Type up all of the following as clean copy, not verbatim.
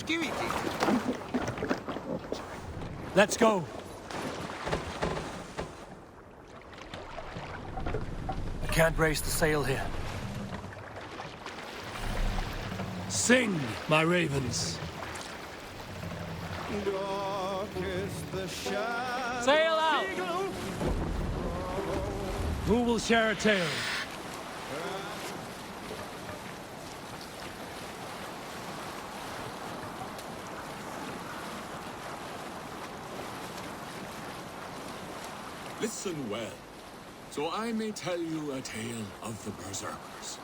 Skewity. Let's go. I can't raise the sail here. Sing, my ravens. Sail out! Who will share a tale? Listen well, so I may tell you a tale of the Berserkers,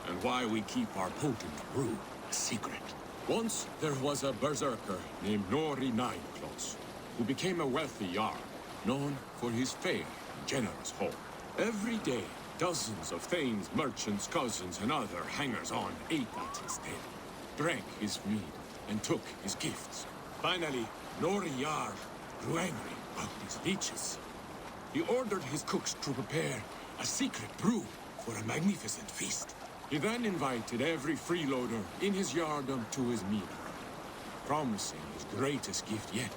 and why we keep our potent brew a secret. Once there was a Berserker named Nori Nineclaws, who became a wealthy Jarl, known for his fair and generous haul. Every day, dozens of thanes, merchants, cousins, and other hangers-on ate at his table, drank his mead, and took his gifts. Finally, Nori Jarl grew angry about his leeches. He ordered his cooks to prepare a secret brew for a magnificent feast. He then invited every freeloader in his yardom to his meal, promising his greatest gift yet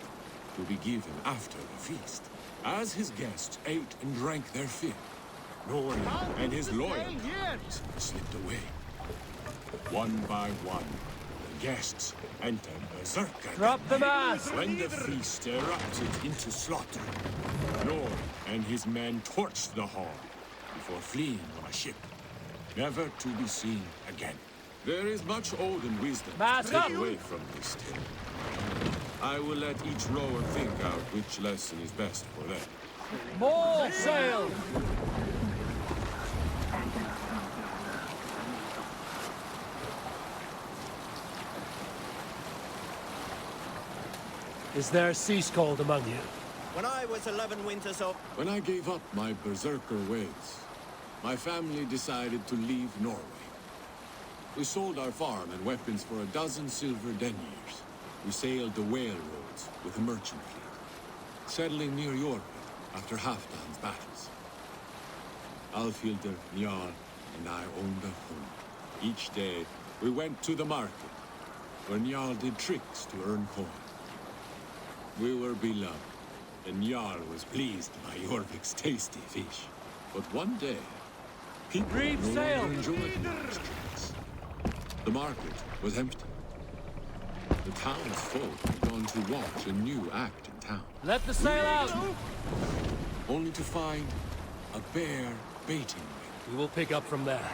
to be given after the feast. As his guests ate and drank their fill, Nori and his loyal companions slipped away. One by one, the guests entered Berserker. Drop the mask! When the feast erupted into slaughter, Nori and his men torched the hall before fleeing on a ship, never to be seen again. There is much olden wisdom to take away from this tale. I will let each rower think out which lesson is best for them. More sail! Is there a sea scald among you? When I was 11 winters old... When I gave up my berserker ways, my family decided to leave Norway. We sold our farm and weapons for 12 silver deniers. We sailed the whale roads with a merchant fleet, settling near York after Halfdan's battles. Alfhilder, Njal, and I owned a home. Each day, we went to the market, where Njal did tricks to earn coin. We were beloved, and Jarl was pleased by Jorvik's tasty fish. But one day, people no longer enjoyed Jarl's tricks. The market was empty. The townsfolk had gone to watch a new act in town. Let the sail out! Only to find a bear baiting ring. We will pick up from there.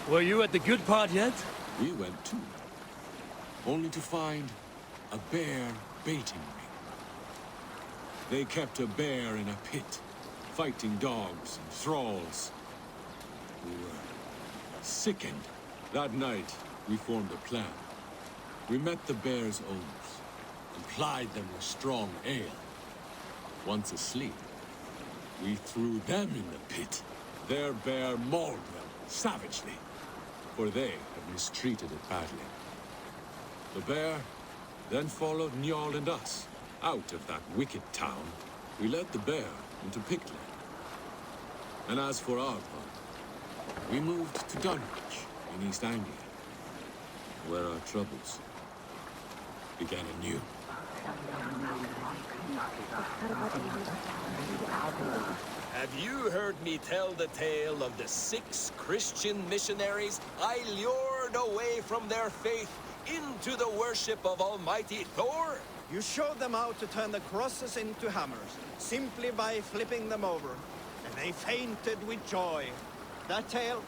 Were you at the good part yet? We went too, only to find a bear baiting ring. They kept a bear in a pit, fighting dogs and thralls. We were sickened. That night, we formed a plan. We met the bear's owners and plied them with strong ale. Once asleep, we threw them in the pit. Their bear mauled them savagely, for they had mistreated it badly. The bear then followed Njal and us out of that wicked town. We led the bear into Pictland. And as for our part, we moved to Dunwich in East Anglia, where our troubles began anew. Have you heard me tell the tale of the 6 Christian missionaries I lured away from their faith into the worship of Almighty Thor? You showed them how to turn the crosses into hammers, simply by flipping them over. And they fainted with joy. That tale?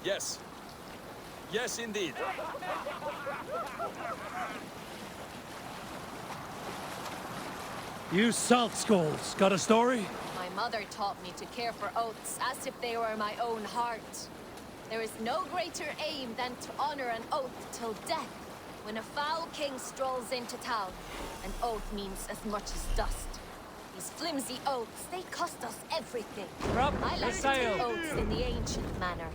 Yes. Yes, indeed. You salt skulls, got a story? My mother taught me to care for oaths as if they were my own heart. There is no greater aim than to honor an oath till death. When a foul king strolls into town, an oath means as much as dust. These flimsy oaths, they cost us everything. Drop I the learned to sail. take oaths in the ancient manner.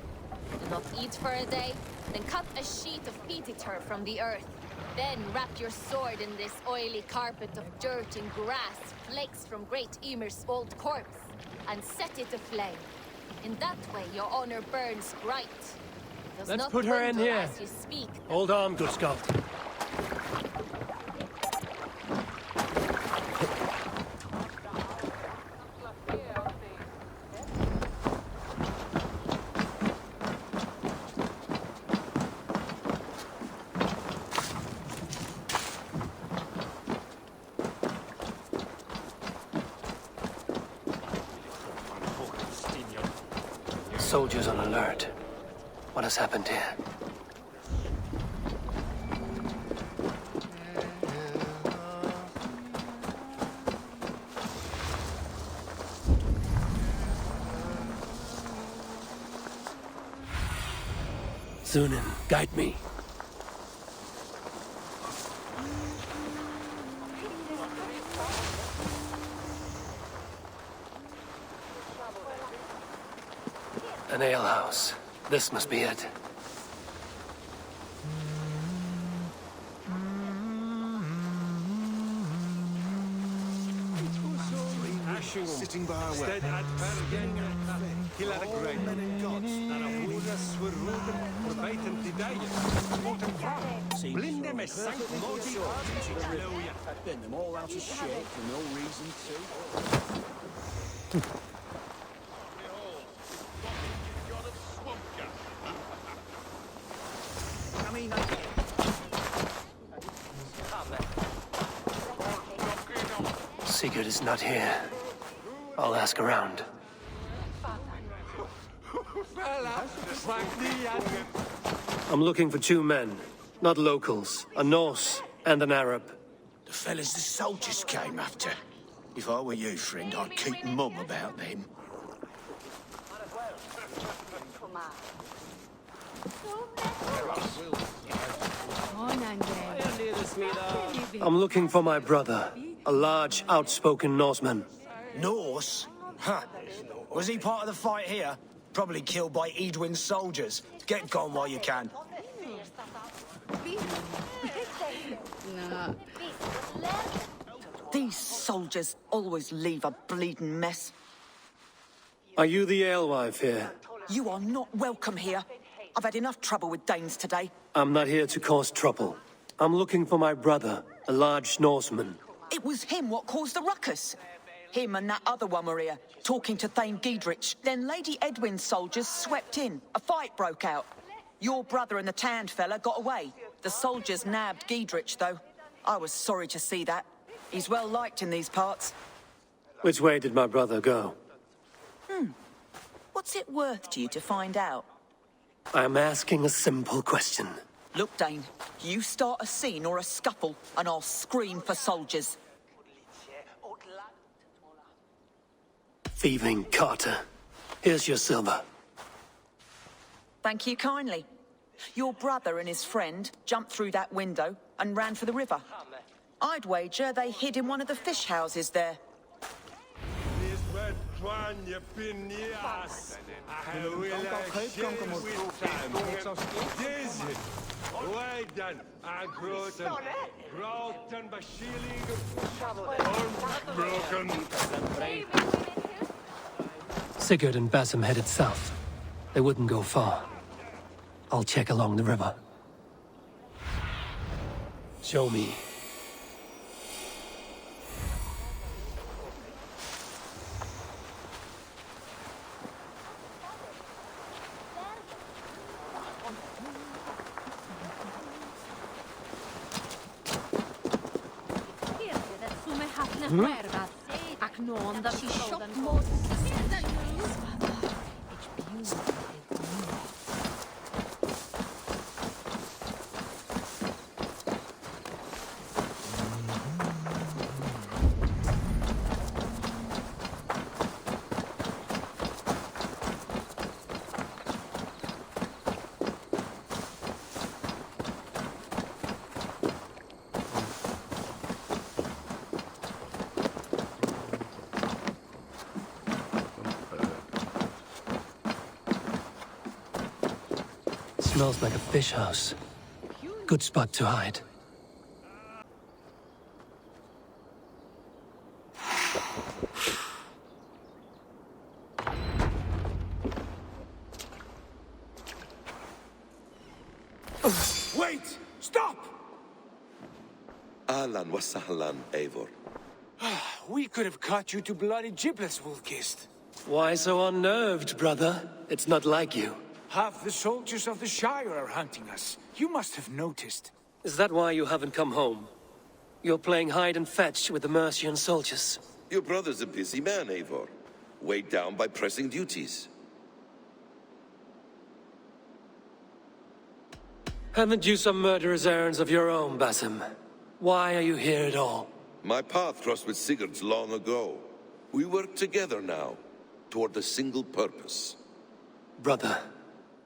Do not eat for a day, then cut a sheet of peat eater from the earth. Then wrap your sword in this oily carpet of dirt and grass, flakes from Great Ymir's old corpse, and set it aflame. In that way, your honor burns bright. Does Let's not put her in dwindle here. as you speak. Hold on, good scout. Soldiers on alert. What has happened here? Zunin, guide me. An alehouse. This must be it. Sitting by a well. He'll have a great men and gods. Blinde med Sankt Morty. I've been them all out of shape for no reason to. Sigurd is not here. I'll ask around. I'm looking for two men, not locals, a Norse and an Arab. The fellas the soldiers came after. If I were you, friend, I'd keep mum about them. I'm looking for my brother, a large, outspoken Norseman. Norse? Huh. Was he part of the fight here? Probably killed by Iduin's soldiers. Get gone while you can. These soldiers always leave a bleeding mess. Are you the alewife here? You are not welcome here. I've had enough trouble with Danes today. I'm not here to cause trouble. I'm looking for my brother, a large Norseman. It was him what caused the ruckus. Him and that other one were here, talking to Thane Giedrich. Then Lady Edwin's soldiers swept in. A fight broke out. Your brother and the tanned fella got away. The soldiers nabbed Giedrich, though. I was sorry to see that. He's well liked in these parts. Which way did my brother go? What's it worth to you to find out? I'm asking a simple question. Look, Dane, you start a scene or a scuffle, and I'll scream for soldiers. Thieving Carter. Here's your silver. Thank you kindly. Your brother and his friend jumped through that window and ran for the river. I'd wager they hid in one of the fish houses there. Sigurd and Basim headed south. They wouldn't go far. I'll check along the river. Show me. Smells like a fish house. Good spot to hide. Wait! Stop! Ahlan wa sahlan, Eivor. We could have cut you to bloody giblets, Wolf-Kissed. Why so unnerved, brother? It's not like you. Half the soldiers of the Shire are hunting us. You must have noticed. Is that why you haven't come home? You're playing hide and fetch with the Mercian soldiers. Your brother's a busy man, Eivor. Weighed down by pressing duties. Haven't you some murderous errands of your own, Basim? Why are you here at all? My path crossed with Sigurd's long ago. We work together now, toward a single purpose. Brother,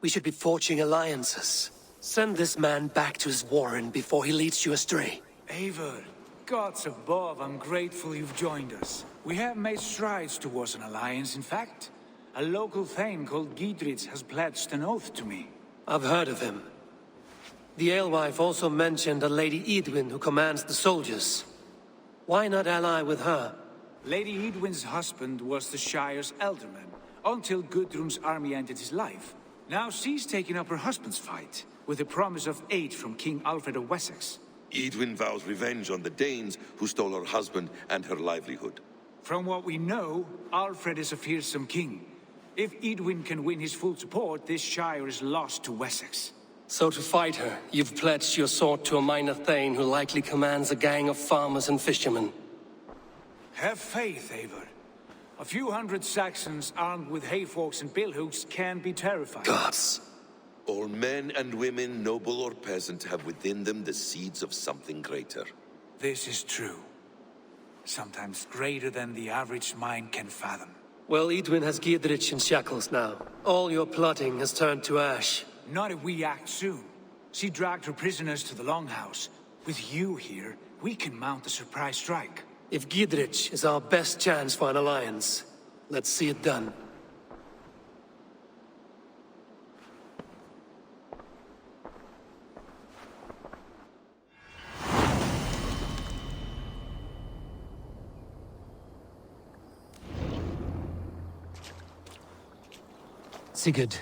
we should be forging alliances. Send this man back to his warren before he leads you astray. Eivor, gods above, I'm grateful you've joined us. We have made strides towards an alliance, in fact. A local thane called Giedrich has pledged an oath to me. I've heard of him. The alewife also mentioned a Lady Iduin who commands the soldiers. Why not ally with her? Lady Iduin's husband was the Shire's elderman, until Gudrun's army ended his life. Now she's taking up her husband's fight, with the promise of aid from King Alfred of Wessex. Edwin vows revenge on the Danes who stole her husband and her livelihood. From what we know, Alfred is a fearsome king. If Edwin can win his full support, this Shire is lost to Wessex. So to fight her, you've pledged your sword to a minor thane who likely commands a gang of farmers and fishermen. Have faith, Eivor. A few hundred Saxons armed with hayforks and billhooks can be terrifying. Gods. All men and women, noble or peasant, have within them the seeds of something greater. This is true. Sometimes greater than the average mind can fathom. Well, Idwin has Giedrich in shackles now. All your plotting has turned to ash. Not if we act soon. She dragged her prisoners to the Longhouse. With you here, we can mount a surprise strike. If Giedrich is our best chance for an alliance, let's see it done. Sigurd,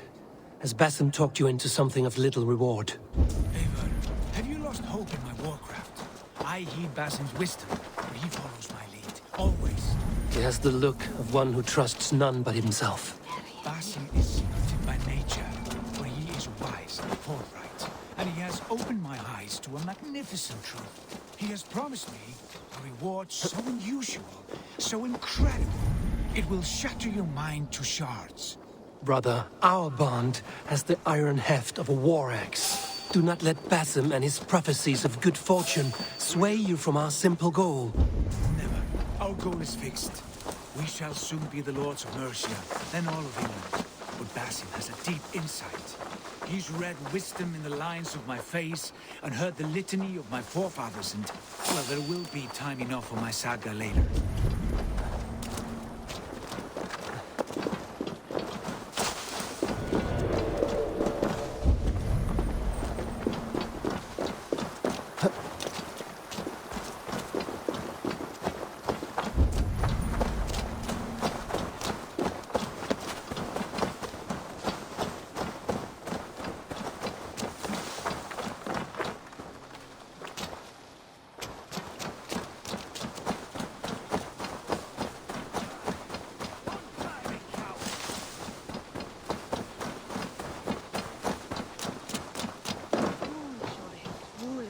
has Basim talked you into something of little reward? Eivor, have you lost hope in my warcraft? I heed Basim's wisdom, but he follows my lead, always. He has the look of one who trusts none but himself. Basim is secretive by nature, but he is wise and forthright, and he has opened my eyes to a magnificent truth. He has promised me a reward so unusual, so incredible, it will shatter your mind to shards. Brother, our bond has the iron heft of a war axe. Do not let Basim and his prophecies of good fortune sway you from our simple goal. Never. Our goal is fixed. We shall soon be the lords of Mercia, then all of England. But Basim has a deep insight. He's read wisdom in the lines of my face and heard the litany of my forefathers, and, well, there will be time enough for my saga later.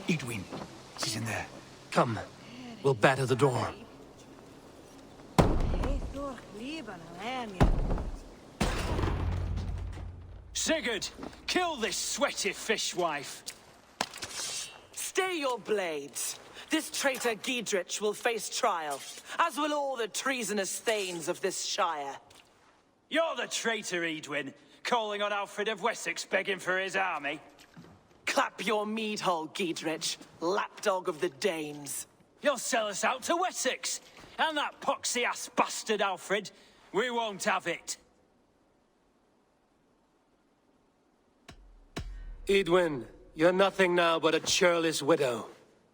Iduin, she's in there. Come, we'll batter the door. Sigurd, kill this sweaty fishwife. Stay your blades. This traitor Giedrich will face trial, as will all the treasonous thanes of this shire. You're the traitor, Edwin, calling on Alfred of Wessex begging for his army. Clap your mead hole, Giedrich, lapdog of the Danes. You'll sell us out to Wessex, and that poxy-ass bastard Alfred. We won't have it. Edwin, you're nothing now but a churlish widow.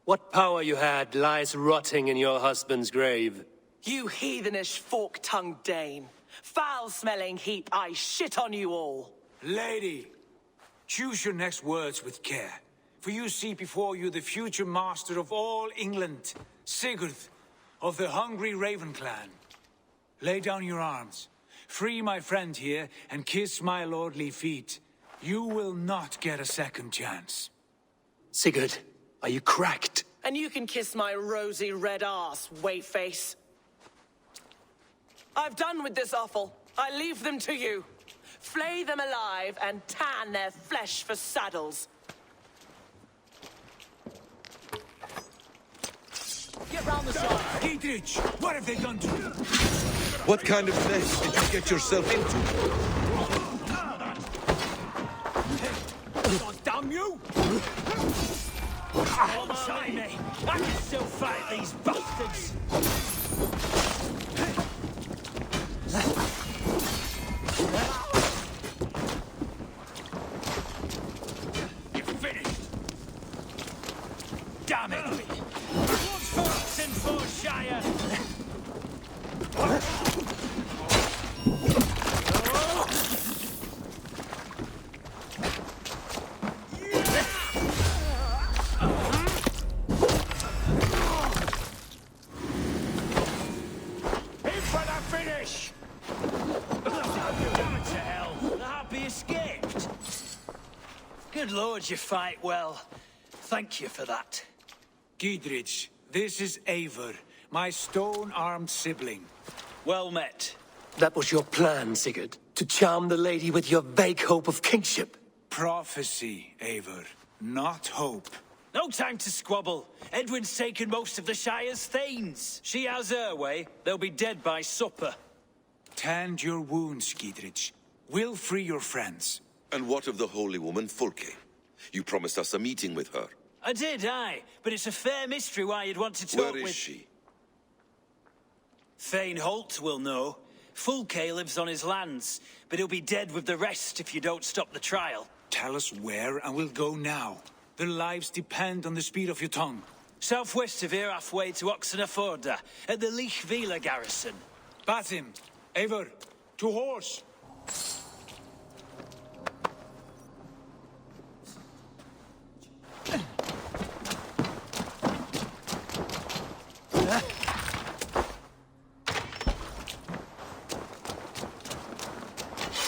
What power you had lies rotting in your husband's grave. You heathenish fork-tongued Dane. Foul-smelling heap, I shit on you all. Lady, Choose your next words with care, for you see before you the future master of all England, Sigurd, of the hungry Raven clan. Lay down your arms, free my friend here, and kiss my lordly feet. You will not get a second chance. Sigurd, are you cracked? And you can kiss my rosy red ass, wayface. I've done with this offal. I leave them to you. Flay them alive and tan their flesh for saddles. Get round the side. Giedrich, what have they done to you? What kind of mess did you get yourself into? God damn you! Hold on, me. I can still fight these bastards. You're finished. Damn it! What's for Oxenfordshire? Good lord, you fight well. Thank you for that. Giedrich, this is Eivor, my stone-armed sibling. Well met. That was your plan, Sigurd. To charm the lady with your vague hope of kingship. Prophecy, Eivor, not hope. No time to squabble. Edwin's taken most of the Shire's thanes. She has her way. They'll be dead by supper. Tend your wounds, Giedrich. We'll free your friends. And what of the holy woman Fulke? You promised us a meeting with her. I did, aye. But it's a fair mystery why you'd want to talk Where with... is she? Thane Holt will know. Fulke lives on his lands, but he'll be dead with the rest if you don't stop the trial. Tell us where, and we'll go now. Their lives depend on the speed of your tongue. Southwest of here, halfway to 옥세네포드, at the Lichvila garrison. Basim, Eivor, to horse!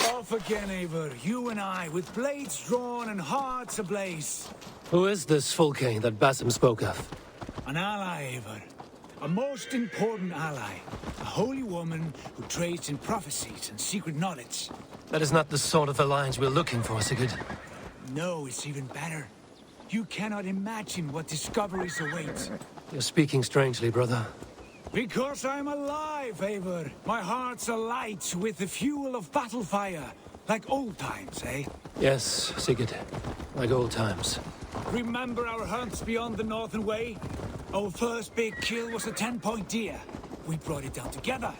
Off again, Eivor. You and I, with blades drawn and hearts ablaze. Who is this Fulke that Basim spoke of? An ally, Eivor. A most important ally. A holy woman who trades in prophecies and secret knowledge. That is not the sort of alliance we're looking for, Sigurd. No, it's even better. You cannot imagine what discoveries await. You're speaking strangely, brother. Because I'm alive, Eivor. My heart's alight with the fuel of battle fire. Like old times, eh? Yes, Sigurd. Like old times. Remember our hunts beyond the Northern Way? Our first big kill was a 10-point deer. We brought it down together.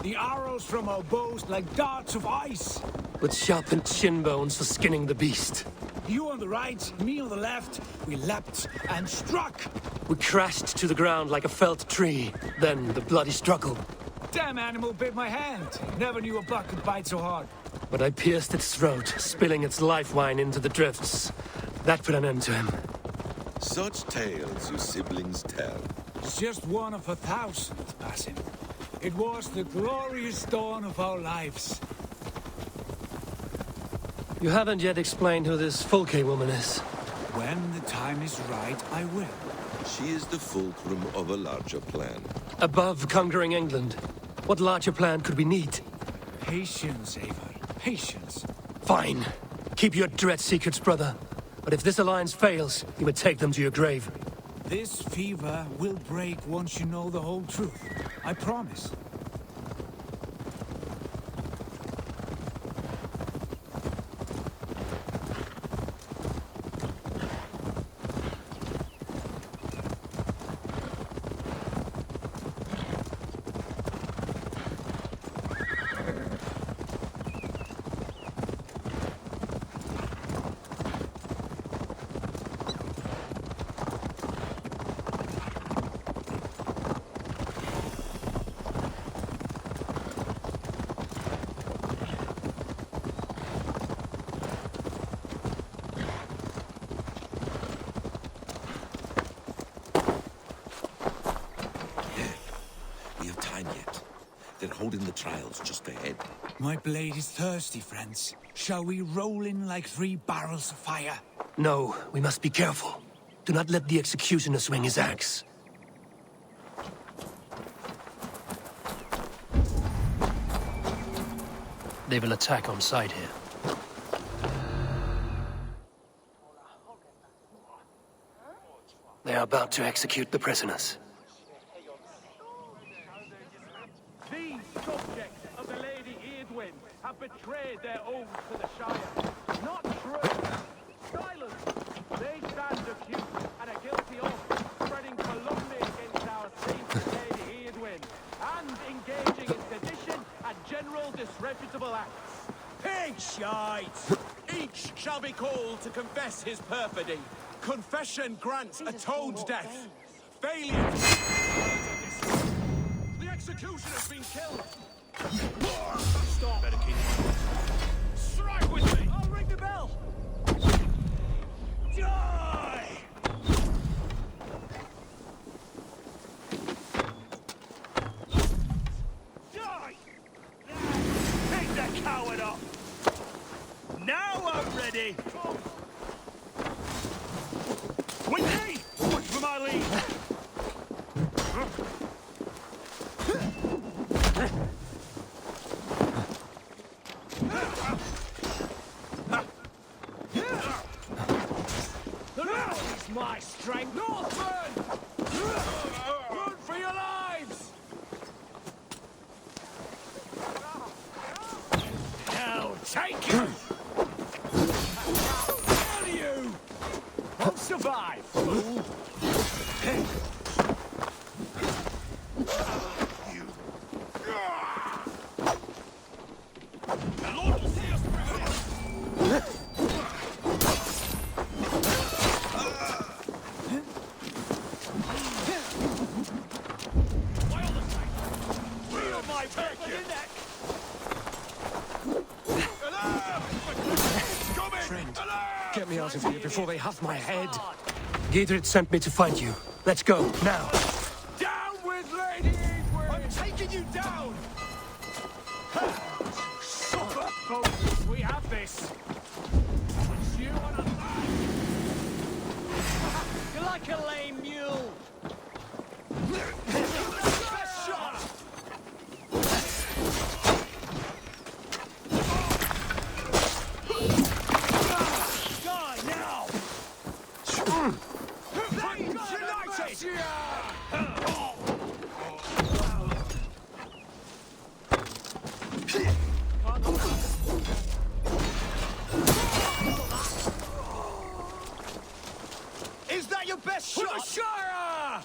The arrows from our bows like darts of ice. With sharpened shin bones for skinning the beast. You on the right, me on the left. We leapt and struck. We crashed to the ground like a felled tree. Then the bloody struggle. Damn animal bit my hand. Never knew a buck could bite so hard. But I pierced its throat, spilling its life wine into the drifts. That put an end to him. Such tales you siblings tell. It's just one of 1,000, Basim. It was the glorious dawn of our lives. You haven't yet explained who this Fulke woman is. When the time is right, I will. She is the fulcrum of a larger plan. Above conquering England, what larger plan could we need? Patience, Eivor. Patience. Fine. Keep your dread secrets, brother. But if this alliance fails, you would take them to your grave. This fever will break once you know the whole truth. I promise. holding the trials just ahead. My blade is thirsty, friends. Shall we roll in like 3 barrels of fire? No, we must be careful. Do not let the executioner swing his axe. They will attack on sight here. They are about to execute the prisoners. These subjects of the Lady Iadwin have betrayed their oaths to the Shire. Not true. Silence. They stand accused and are guilty of spreading calumny against our saint Lady Iadwin and engaging in sedition and general disreputable acts. Pig shite! Each shall be called to confess his perfidy. Confession grants atoned death. Failure. The execution has been killed. Stop. Better keep. Strike with me. I'll ring the bell. Die! Die! Pick the coward up. Now I'm ready. With me! Watch for my lead! Is my strength! Northman! Run for your lives! Now take you! How do you? Won't survive, fool! You. The Lord will see us through. Feel my neck! Friend, get me out of here before they have my head. Giedrich sent me to find you. Let's go, now. Down with Lady Iadwin! I'm taking you down! Suffer, folks! We have this! It's you on a You're like a lame mule! Best shot! Die now! Is that your best shot? For the Shire!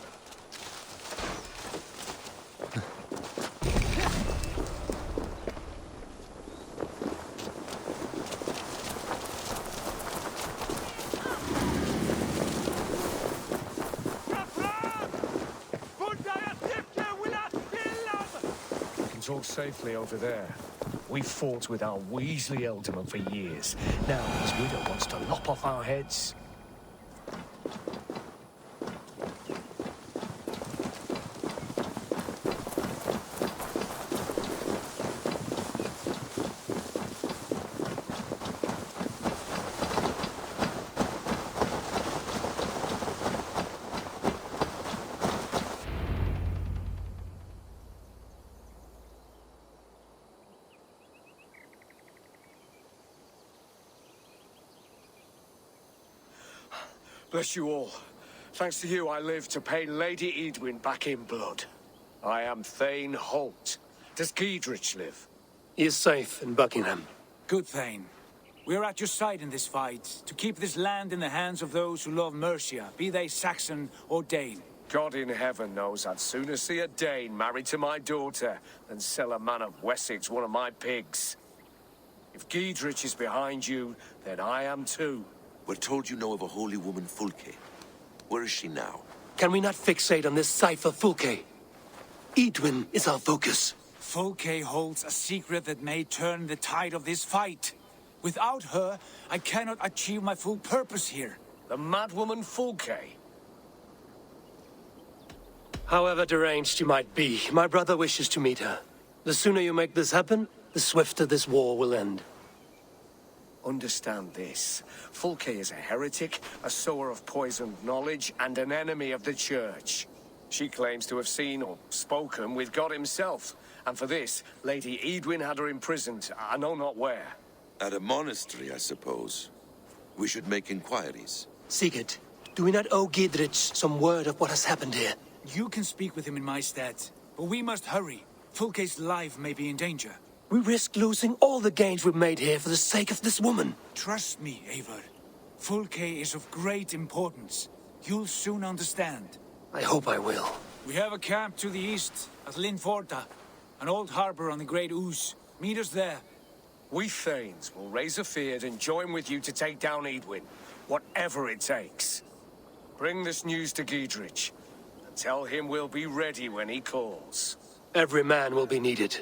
Talk safely over there. We fought with our Weasley ealdorman for years. Now his widow wants to lop off our heads. Bless you all. Thanks to you, I live to pay Lady Iadwin back in blood. I am Thane Holt. Does Giedrich live? He is safe in Buckingham. Good, Thane. We are at your side in this fight, to keep this land in the hands of those who love Mercia, be they Saxon or Dane. God in heaven knows I'd sooner see a Dane married to my daughter than sell a man of Wessex one of my pigs. If Giedrich is behind you, then I am too. We're told you know of a holy woman, Fulke. Where is she now? Can we not fixate on this cipher, Fulke? Iadwin is our focus. Fulke holds a secret that may turn the tide of this fight. Without her, I cannot achieve my full purpose here. The madwoman Fulke? However deranged she might be, my brother wishes to meet her. The sooner you make this happen, the swifter this war will end. Understand this. Fulke is a heretic, a sower of poisoned knowledge, and an enemy of the Church. She claims to have seen or spoken with God himself, and for this, Lady Edwin had her imprisoned, I know not where. At a monastery, I suppose. We should make inquiries. Sigurd, do we not owe Giedrich some word of what has happened here? You can speak with him in my stead, but we must hurry. Fulke's life may be in danger. We risk losing all the gains we've made here for the sake of this woman. Trust me, Eivor. Fulke is of great importance. You'll soon understand. I hope I will. We have a camp to the east, at Linforta, an old harbor on the Great Ouse. Meet us there. We Thanes will raise a feard and join with you to take down Edwin, whatever it takes. Bring this news to Giedrich, and tell him we'll be ready when he calls. Every man will be needed.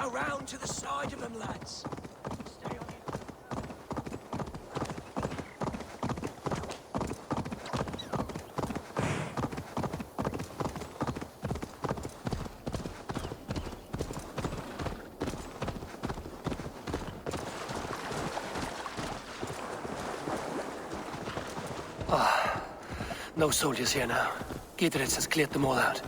Around to the side of them, lads. Stay on No soldiers here now. Giedrich has cleared them all out.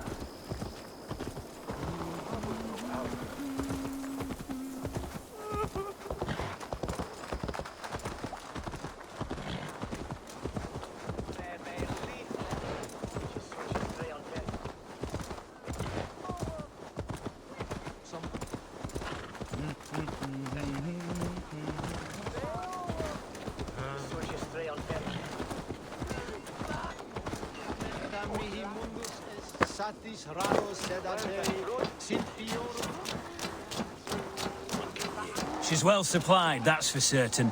She's well supplied, that's for certain.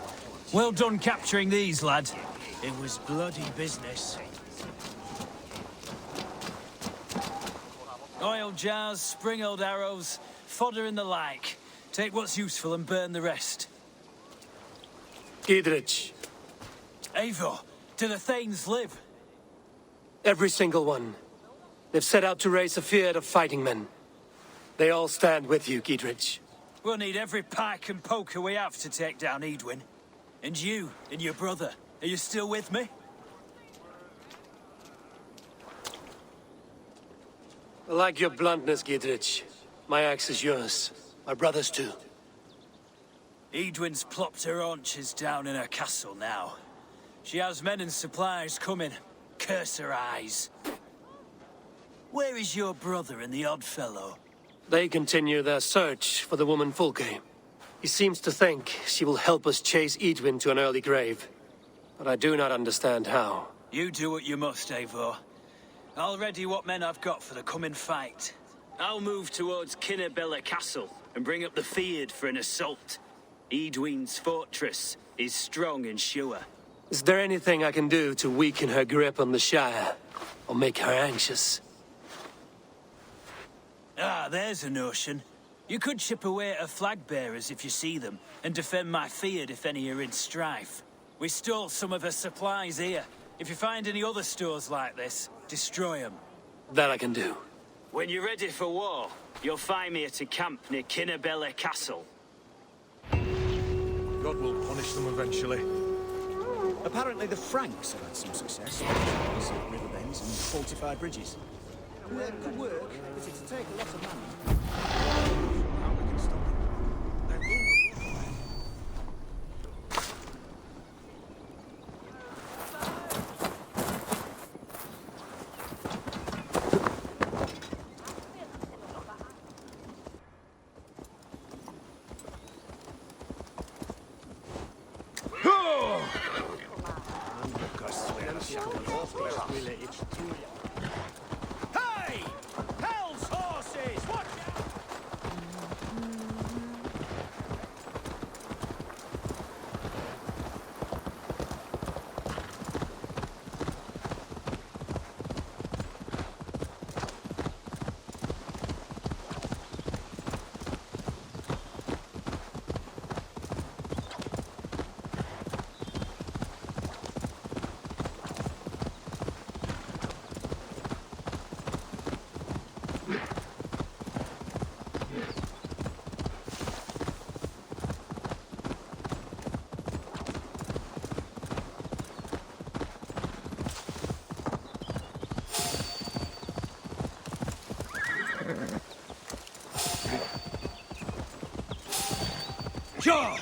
Well done capturing these, lad. It was bloody business. Oil jars, spring-oiled arrows, fodder and the like. Take what's useful and burn the rest. Giedrich. Eivor, do the Thanes live? Every single one. They've set out to raise a fear of fighting men. They all stand with you, Giedrich. We'll need every pike and poker we have to take down Edwin. And you, and your brother, are you still with me? I like your bluntness, Giedrich. My axe is yours. My brother's too. Edwin's plopped her haunches down in her castle now. She has men and supplies coming. Curse her eyes. Where is your brother and the odd fellow? They continue their search for the woman Fulke. He seems to think she will help us chase Edwin to an early grave. But I do not understand how. You do what you must, Eivor. I'll ready what men I've got for the coming fight. I'll move towards Kinnebella Castle and bring up the feared for an assault. Edwin's fortress is strong and sure. Is there anything I can do to weaken her grip on the Shire? Or make her anxious? Ah, there's a notion. You could chip away at her flag bearers if you see them, and defend my feared if any are in strife. We stole some of her supplies here. If you find any other stores like this, destroy them. That I can do. When you're ready for war, you'll find me at a camp near Kinnebella Castle. God will punish them eventually. Apparently the Franks have had some success. River bends and fortified bridges. It could work, but it'd take a lot of money. How we can stop them? They rule the world. Hey! Hell's horses! Watch out! Sure!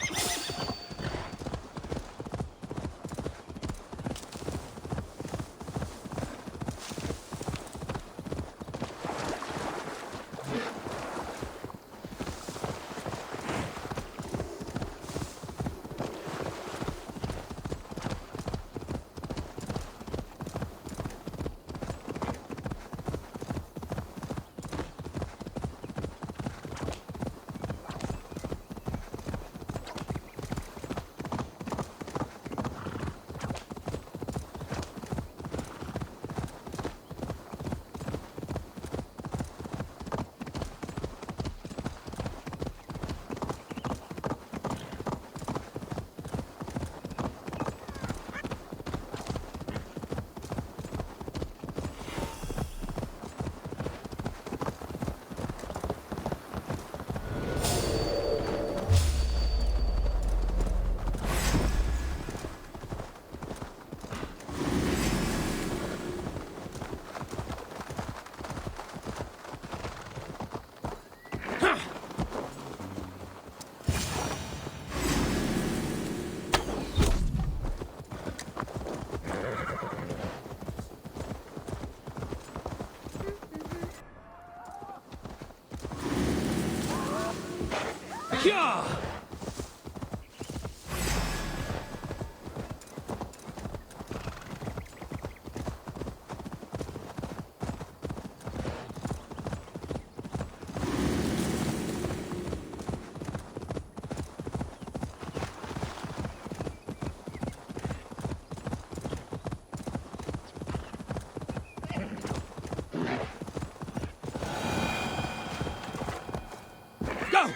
Yeah! Go!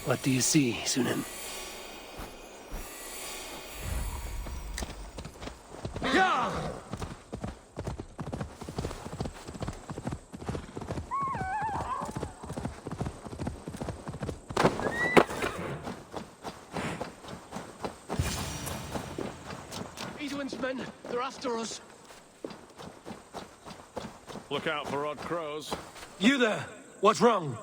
What do you see, Sunan? Yeah! They're after us. Look out for odd crows. You there? What's wrong?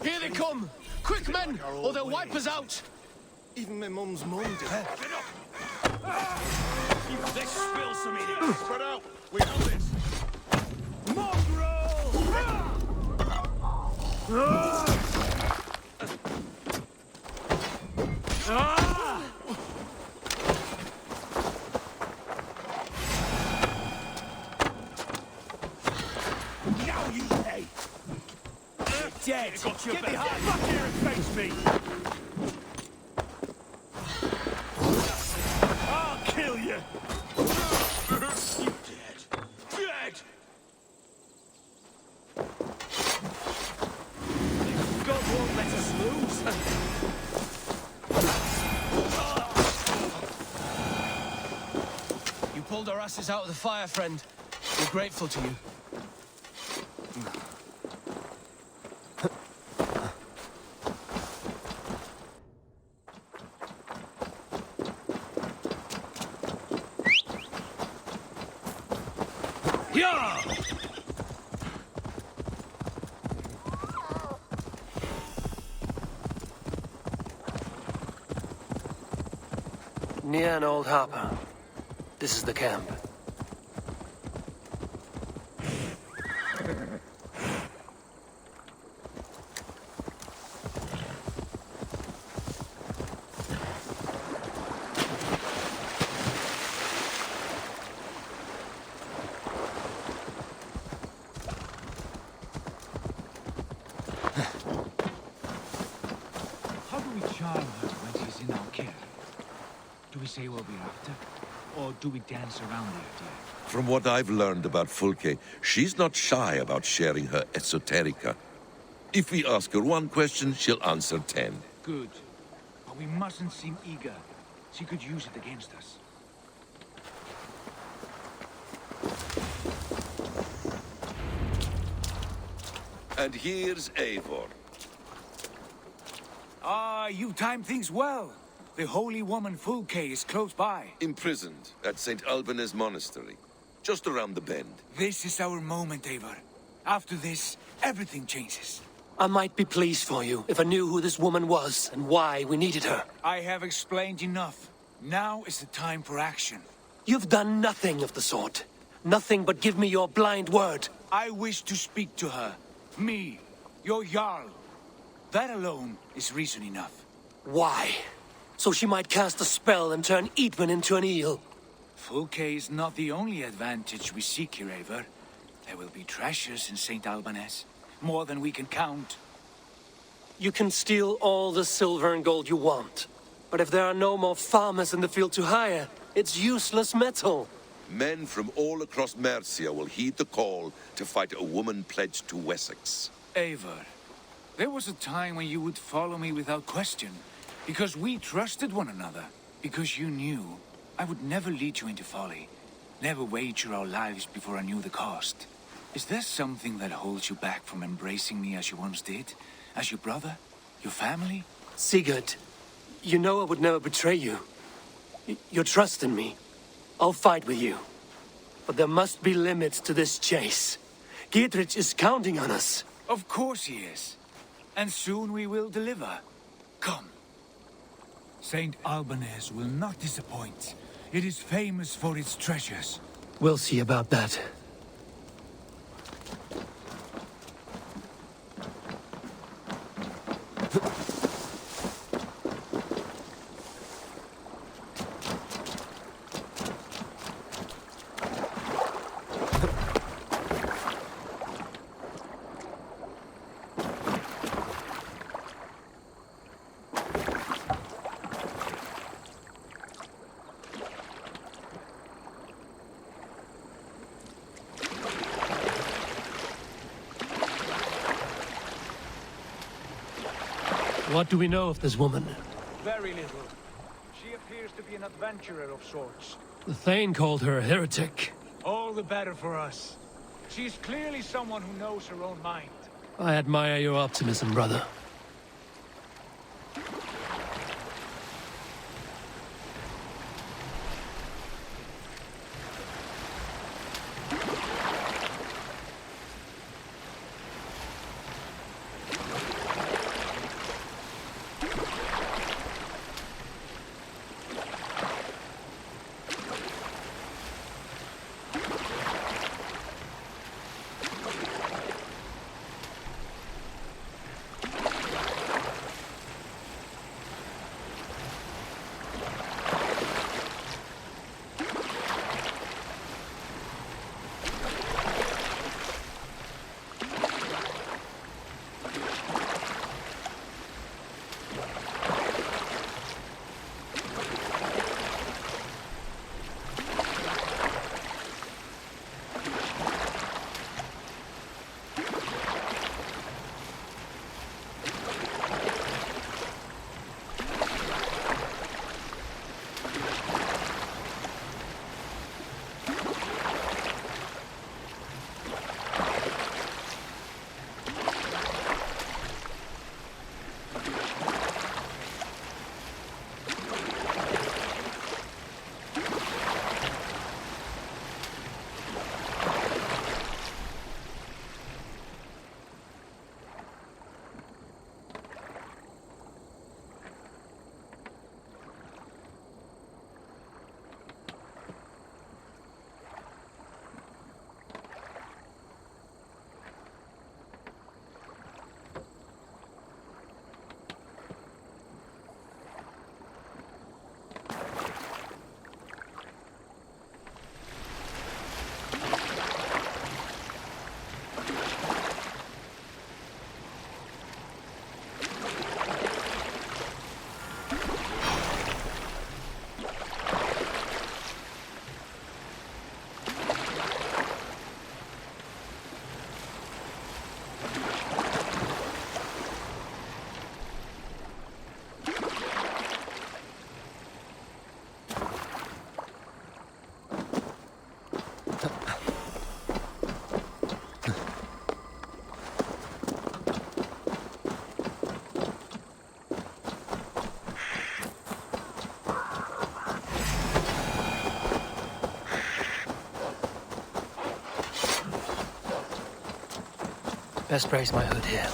Here they come! Quick, men, or they'll wipe us out! Even my mum's mum did. Let's spill some idiots. Spread out. We know this. Now you pay. You're dead. Get behind. Back here and face me. I'll kill you. You dead. Dead. God won't let us lose. You pulled our asses out of the fire, friend. We're grateful to you. Near an old harbor. This is the camp. How do we charm her when she's in our care? Do we say what we're after? Or do we dance around the idea? From what I've learned about Fulke, she's not shy about sharing her esoterica. If we ask her one question, she'll answer 10. Good. But we mustn't seem eager. She could use it against us. And here's Eivor. Ah, you timed things well. The holy woman Fulke is close by. Imprisoned at St. Alban's Monastery, just around the bend. This is our moment, Eivor. After this, everything changes. I might be pleased for you if I knew who this woman was and why we needed her. I have explained enough. Now is the time for action. You've done nothing of the sort. Nothing but give me your blind word. I wish to speak to her. Me, your Jarl. That alone is reason enough. Why? So she might cast a spell and turn Eadwin into an eel. Fulke is not the only advantage we seek here, Eivor. There will be treasures in St. Alban's. More than we can count. You can steal all the silver and gold you want. But if there are no more farmers in the field to hire, it's useless metal. Men from all across Mercia will heed the call to fight a woman pledged to Wessex. Eivor, there was a time when you would follow me without question. Because we trusted one another. Because you knew I would never lead you into folly. Never wager our lives before I knew the cost. Is there something that holds you back from embracing me as you once did? As your brother? Your family? Sigurd, you know I would never betray you. Your trust in me. I'll fight with you. But there must be limits to this chase. Giedrich is counting on us. Of course he is. And soon we will deliver. Come. St. Alban's will not disappoint. It is famous for its treasures. We'll see about that. What do we know of this woman? Very little. She appears to be an adventurer of sorts. The Thane called her a heretic. All the better for us. She's clearly someone who knows her own mind. I admire your optimism, brother. Best brace my hood here.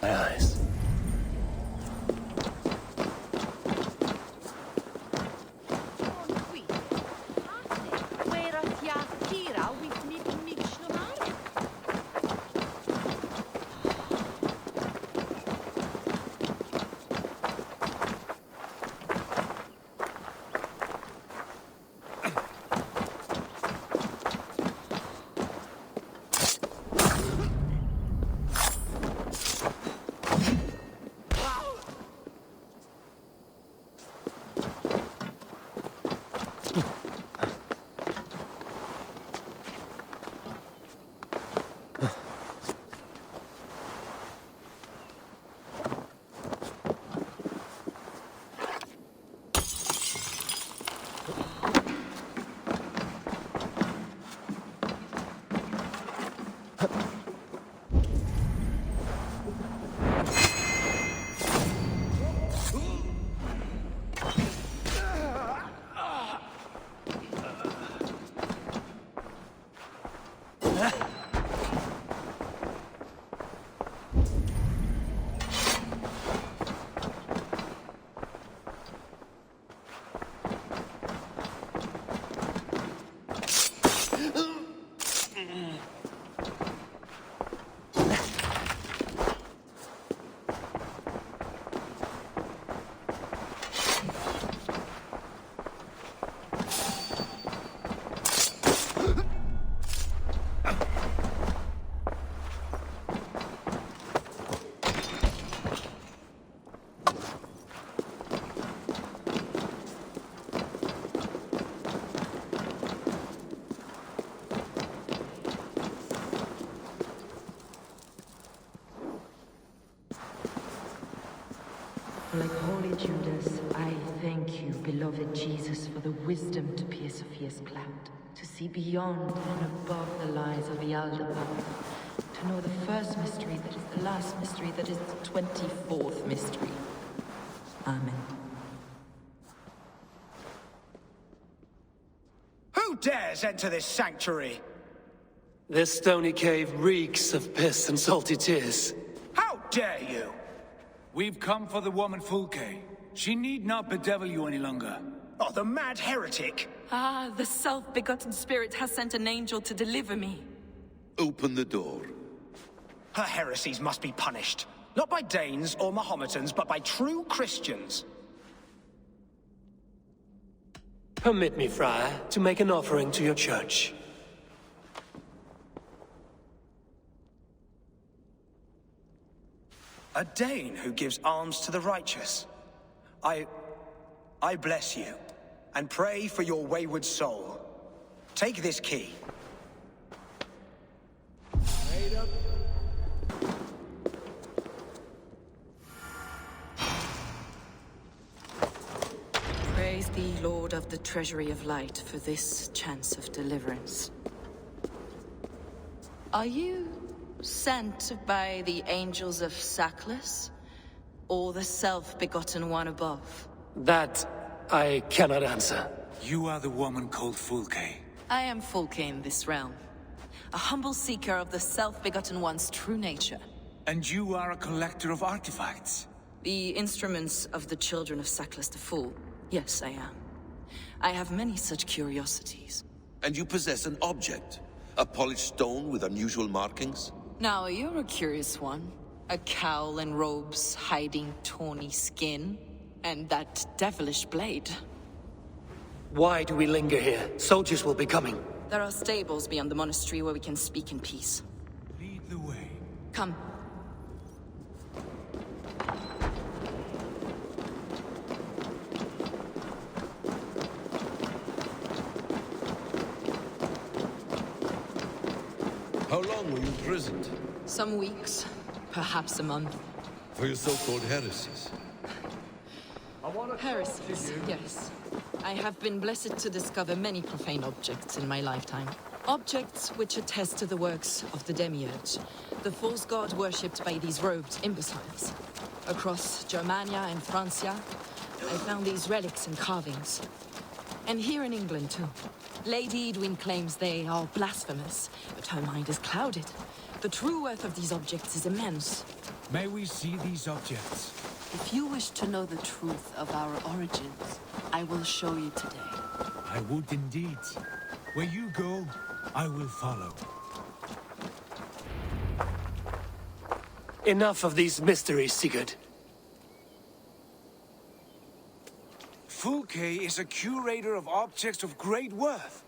My eyes. Like holy Judas, I thank you, beloved Jesus, for the wisdom to pierce a fierce cloud, to see beyond and above the lies of Beelzebub, to know the first mystery that is the last mystery that is the 24th mystery. Amen. Who dares enter this sanctuary? This stony cave reeks of piss and salty tears. How dare you? We've come for the woman Fulke. She need not bedevil you any longer. Oh, the mad heretic! Ah, the self-begotten spirit has sent an angel to deliver me. Open the door. Her heresies must be punished. Not by Danes or Mahometans, but by true Christians. Permit me, Friar, to make an offering to your church. A Dane who gives alms to the righteous. I bless you, and pray for your wayward soul. Take this key. Praise thee, Lord of the Treasury of Light, for this chance of deliverance. Are you sent by the angels of Sackless? or the self-begotten one above? That I cannot answer. You are the woman called Fulke. I am Fulke in this realm. A humble seeker of the self-begotten one's true nature. And you are a collector of artifacts? The instruments of the children of Sackless the Fool. Yes, I am. I have many such curiosities. And you possess an object? A polished stone with unusual markings? Now, you're a curious one. A cowl and robes hiding tawny skin. And that devilish blade. Why do we linger here? Soldiers will be coming. There are stables beyond the monastery where we can speak in peace. Lead the way. Come. How long were you imprisoned? Some weeks, perhaps a month. For your so-called heresies? Heresies, yes. I have been blessed to discover many profane objects in my lifetime. Objects which attest to the works of the Demiurge, the false god worshipped by these robed imbeciles. Across Germania and Francia, I found these relics and carvings. And here in England, too. Lady Edwin claims they are blasphemous, but her mind is clouded. The true worth of these objects is immense. May we see these objects? If you wish to know the truth of our origins, I will show you today. I would indeed. Where you go, I will follow. Enough of these mysteries, Sigurd. Fulke is a curator of objects of great worth,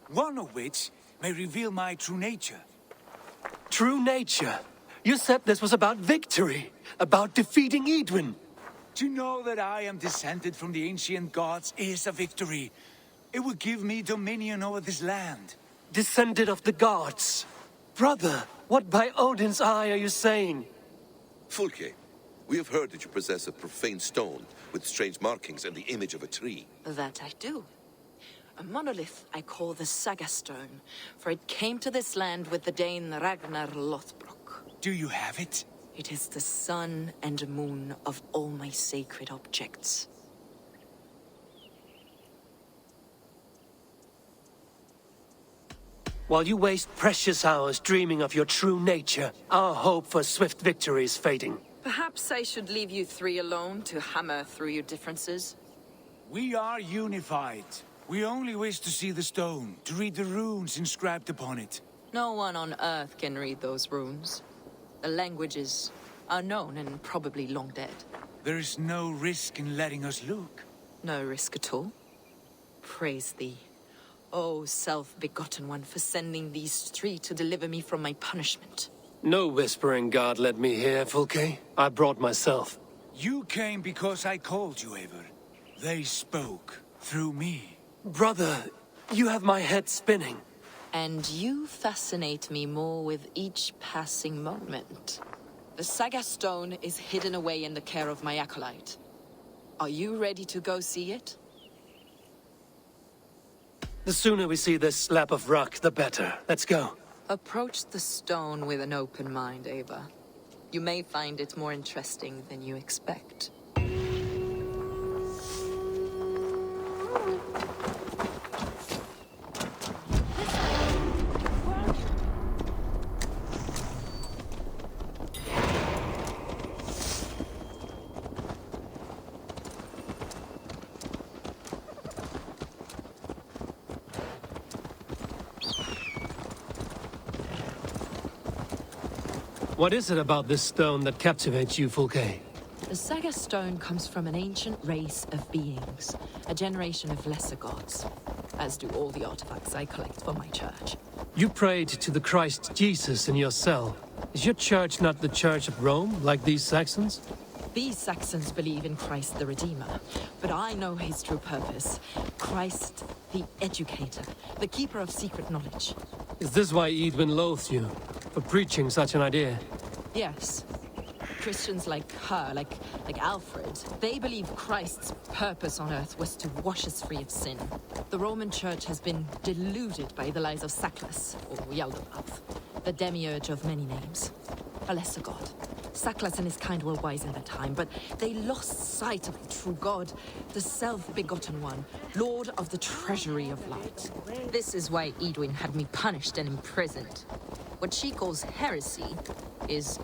one of which may reveal my true nature. True nature? You said this was about victory, about defeating Edwin. To know that I am descended from the ancient gods is a victory. It would give me dominion over this land. Descended of the gods? Brother, what by Odin's eye are you saying? Fulke, we have heard that you possess a profane stone with strange markings and the image of a tree. That I do. A monolith I call the Saga Stone, for it came to this land with the Dane Ragnar Lothbrok. Do you have it? It is the sun and moon of all my sacred objects. While you waste precious hours dreaming of your true nature, our hope for swift victory is fading. Perhaps I should leave you three alone to hammer through your differences. We are unified. We only wish to see the stone, to read the runes inscribed upon it. No one on Earth can read those runes. The languages are known and probably long dead. There is no risk in letting us look. No risk at all. Praise thee, O self-begotten one, for sending these three to deliver me from my punishment. No whispering God led me here, Fulke. I brought myself. You came because I called you, Eivor. They spoke through me. Brother, you have my head spinning. And you fascinate me more with each passing moment. The Saga Stone is hidden away in the care of my acolyte. Are you ready to go see it? The sooner we see this slab of rock, the better. Let's go. Approach the stone with an open mind, Ava. You may find it more interesting than you expect. What is it about this stone that captivates you, Fulke? The Saga Stone comes from an ancient race of beings, a generation of lesser gods, as do all the artifacts I collect for my church. You prayed to the Christ Jesus in your cell. Is your church not the Church of Rome, like these Saxons? These Saxons believe in Christ the Redeemer, but I know his true purpose. Christ the Educator, the keeper of secret knowledge. Is this why Edwin loathes you? For preaching such an idea? Yes. Christians like her, like Alfred, they believe Christ's purpose on earth was to wash us free of sin. The Roman Church has been deluded by the lies of Sackless, or Yaldabaoth, the demiurge of many names. A lesser god. Saklas and his kind were wise in their time, but they lost sight of the true God, the self-begotten one, Lord of the treasury of light. This is why Iduin had me punished and imprisoned. What she calls heresy is,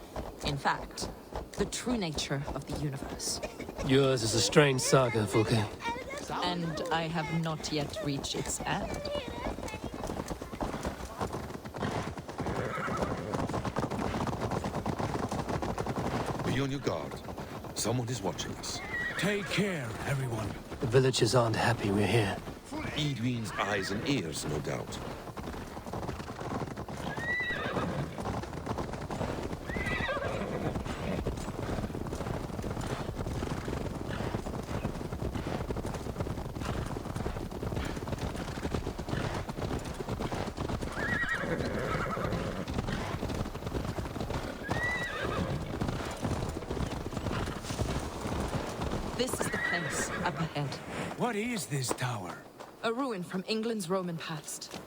in fact, the true nature of the universe. Yours is a strange saga, Fulke. And I have not yet reached its end. Be on your guard. Someone is watching us. Take care, everyone. The villagers aren't happy we're here. Iduin's eyes and ears, no doubt. This is the place up ahead. What is this tower? A ruin from England's Roman past.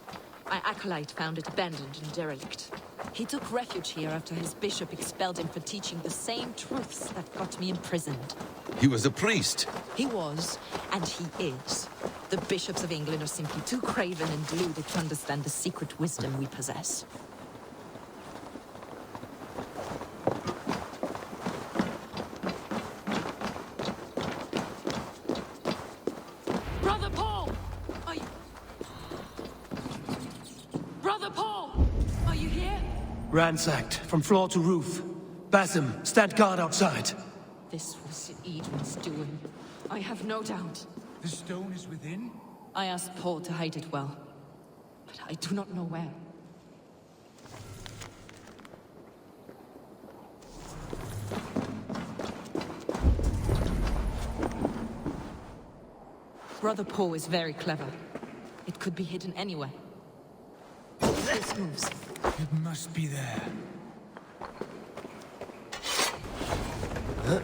My acolyte found it abandoned and derelict. He took refuge here after his bishop expelled him for teaching the same truths that got me imprisoned. He was a priest. He was, and he is. The bishops of England are simply too craven and deluded to understand the secret wisdom we possess. Brother Paul! Are you... Brother Paul! Are you here? Ransacked from floor to roof. Basim, stand guard outside. This was Iduin's doing. I have no doubt. The stone is within? I asked Paul to hide it well, but I do not know where. Brother Paul is very clever. It could be hidden anywhere. This moves. It must be there. Dear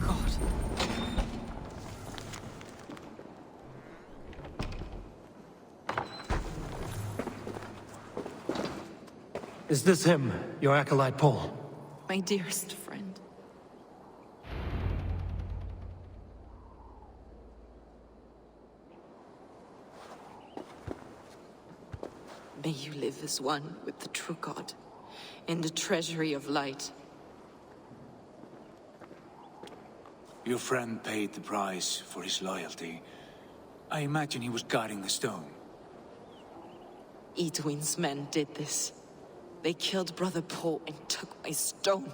God. Is this him, your acolyte Paul? My dearest friend. May you live as one with the true God, in the treasury of light. Your friend paid the price for his loyalty. I imagine he was guarding the stone. Iduin's men did this. They killed Brother Paul and took my stone.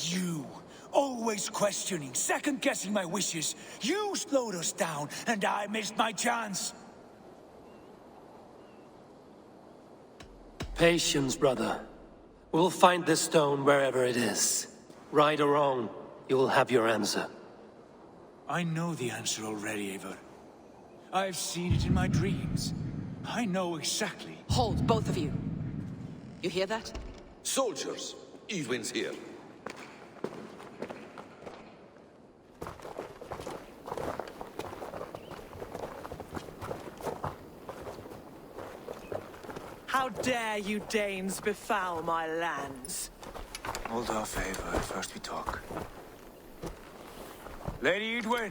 You, always questioning, second-guessing my wishes. You slowed us down, and I missed my chance. Patience, brother. We'll find this stone wherever it is. Right or wrong, you will have your answer. I know the answer already, Eivor. I've seen it in my dreams. I know exactly. Hold, both of you. You hear that? Soldiers, Iduin's here. How dare you Danes befoul my lands? Hold off, Eivor. First we talk. Lady Idwin!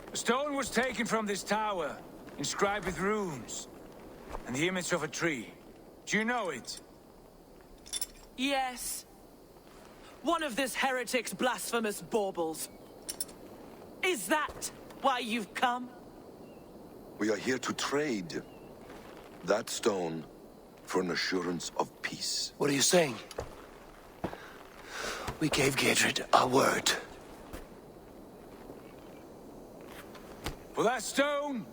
The stone was taken from this tower, inscribed with runes, and the image of a tree. Do you know it? Yes. One of this heretic's blasphemous baubles. Is that why you've come? We are here to trade that stone for an assurance of peace. What are you saying? We gave Giedrich our word. For that stone,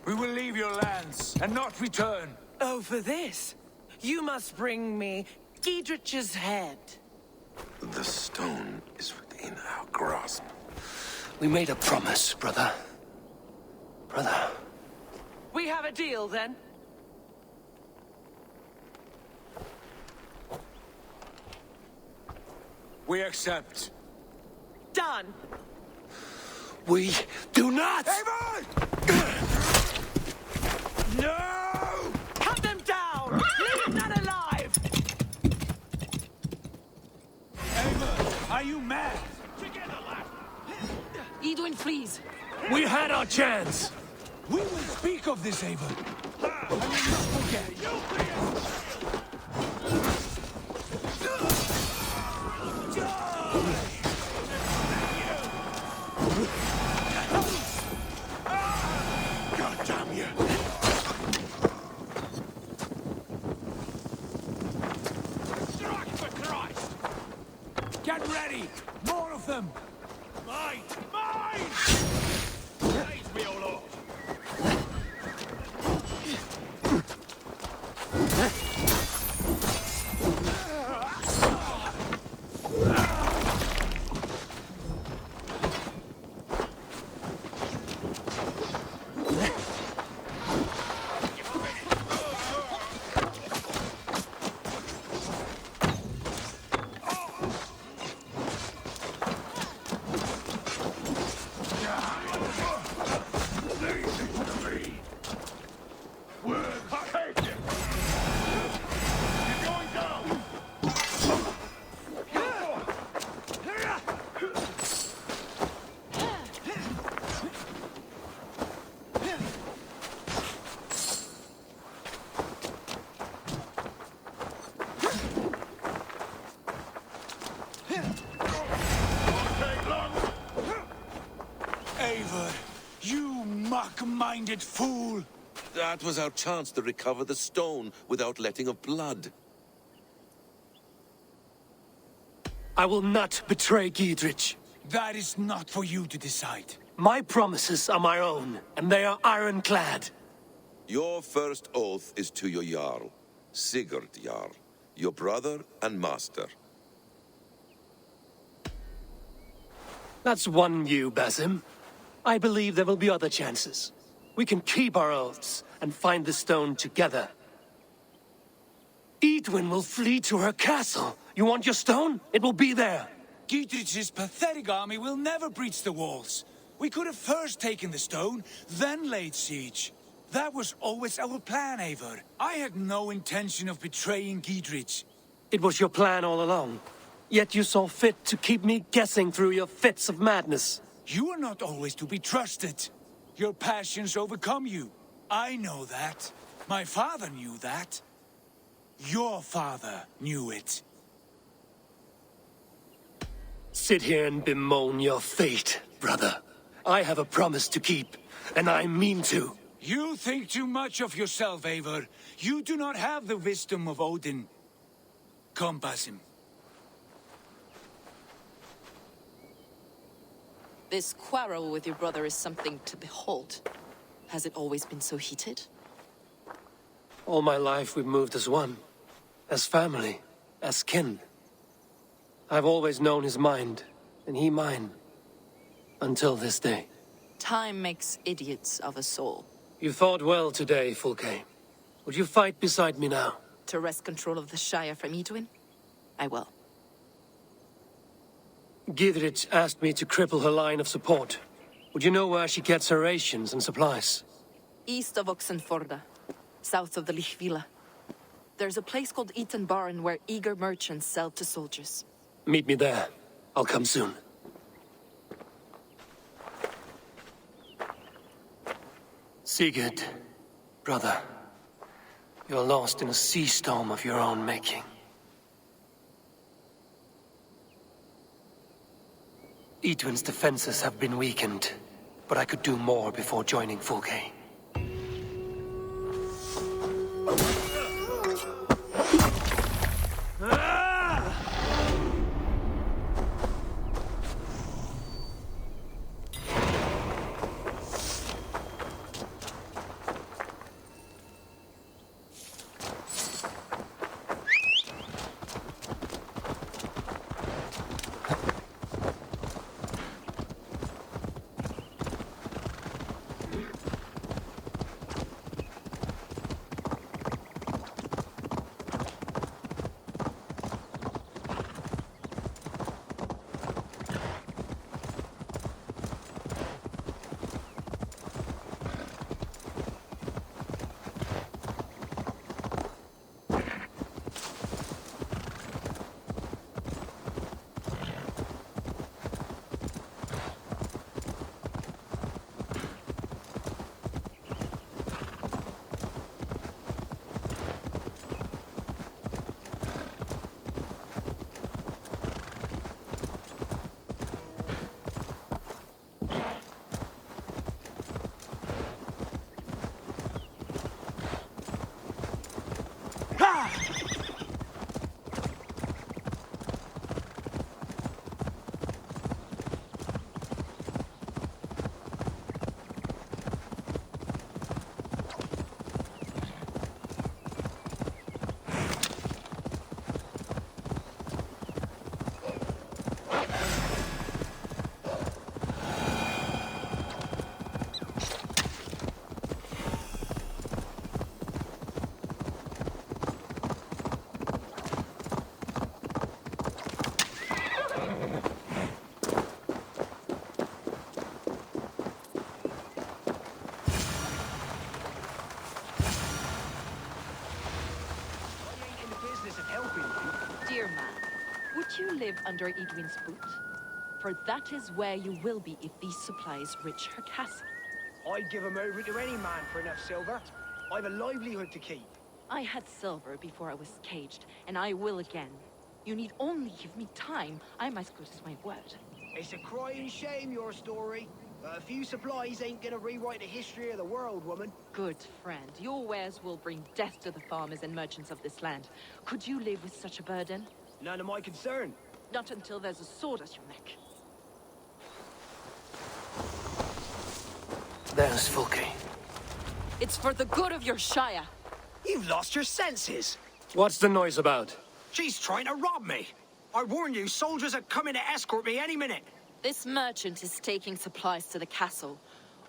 we will leave your lands and not return. Oh, for this? You must bring me Giedrich's head. The stone is within our grasp. We made a promise, brother. Brother. We have a deal, then? We accept. Done. We do not! No! Cut them down! Leave none alive! Eivor, are you mad? Iduin flees. We had our chance! We will speak of this, Eivor. I will not forget. God damn you! Strike for Christ! Get ready! More of them! Mine! Mine! Praise me, O Lord! Eivor, you mock-minded fool! That was our chance to recover the stone without letting of blood. I will not betray Giedrich. That is not for you to decide. My promises are my own, and they are ironclad. Your first oath is to your Jarl, Sigurd Jarl, your brother and master. That's one you, Basim. I believe there will be other chances. We can keep our oaths and find the stone together. Iduin will flee to her castle. You want your stone? It will be there. Giedrich's pathetic army will never breach the walls. We could have first taken the stone, then laid siege. That was always our plan, Eivor. I had no intention of betraying Giedrich. It was your plan all along. Yet you saw fit to keep me guessing through your fits of madness. You are not always to be trusted. Your passions overcome you. I know that. My father knew that. Your father knew it. Sit here and bemoan your fate, brother. I have a promise to keep, and I mean to. You think too much of yourself, Eivor. You do not have the wisdom of Odin. Come, Basim. This quarrel with your brother is something to behold. Has it always been so heated? All my life we've moved as one. As family. As kin. I've always known his mind, and he mine. Until this day. Time makes idiots of us all. You fought well today, Fulke. Would you fight beside me now? To wrest control of the Shire from Iduin? I will. Giedrich asked me to cripple her line of support. Would you know where she gets her rations and supplies? East of Oxenforda, south of the Lichvila. There's a place called Eaton Barn where eager merchants sell to soldiers. Meet me there. I'll come soon. Sigurd, brother, you're lost in a sea storm of your own making. Iduin's defenses have been weakened, but I could do more before joining Fulke. live under Iduin's foot? For that is where you will be if these supplies reach her castle. I'd give 'em over to any man for enough silver. I've a livelihood to keep. I had silver before I was caged, and I will again. You need only give me time. I'm as good as my word. It's a crying shame, your story. But a few supplies ain't gonna rewrite the history of the world, woman. Good friend, your wares will bring death to the farmers and merchants of this land. Could you live with such a burden? None of my concern. Not until there's a sword at your neck. There's Fulke. It's for the good of your shire. You've lost your senses. What's the noise about? She's trying to rob me. I warned you, soldiers are coming to escort me any minute. This merchant is taking supplies to the castle.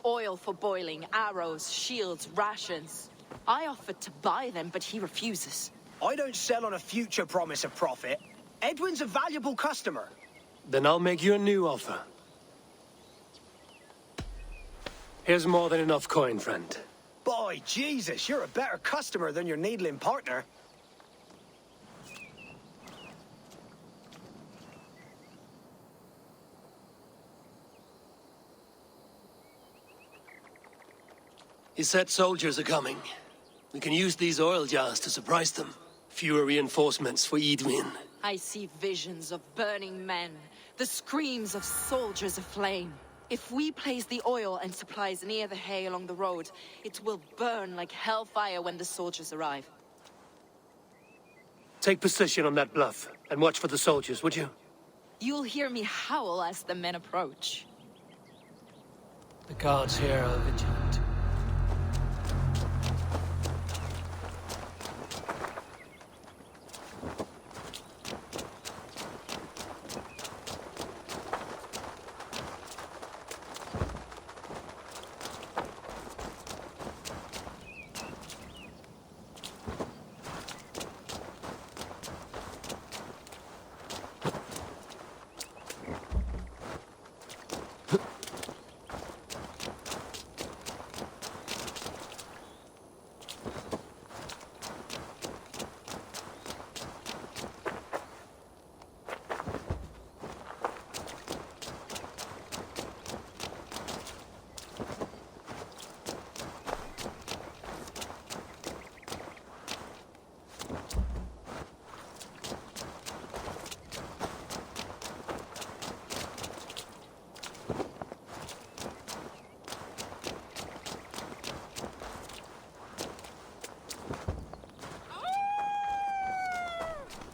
Oil for boiling, arrows, shields, rations. I offered to buy them, but he refuses. I don't sell on a future promise of profit. Edwin's a valuable customer. Then I'll make you a new offer. Here's more than enough coin, friend. By Jesus, you're a better customer than your needling partner. He said soldiers are coming. We can use these oil jars to surprise them. Fewer reinforcements for Iduin. I see visions of burning men, the screams of soldiers aflame. If we place the oil and supplies near the hay along the road, it will burn like hellfire when the soldiers arrive. Take position on that bluff, and watch for the soldiers, would you? You'll hear me howl as the men approach. The guards here are vigilant.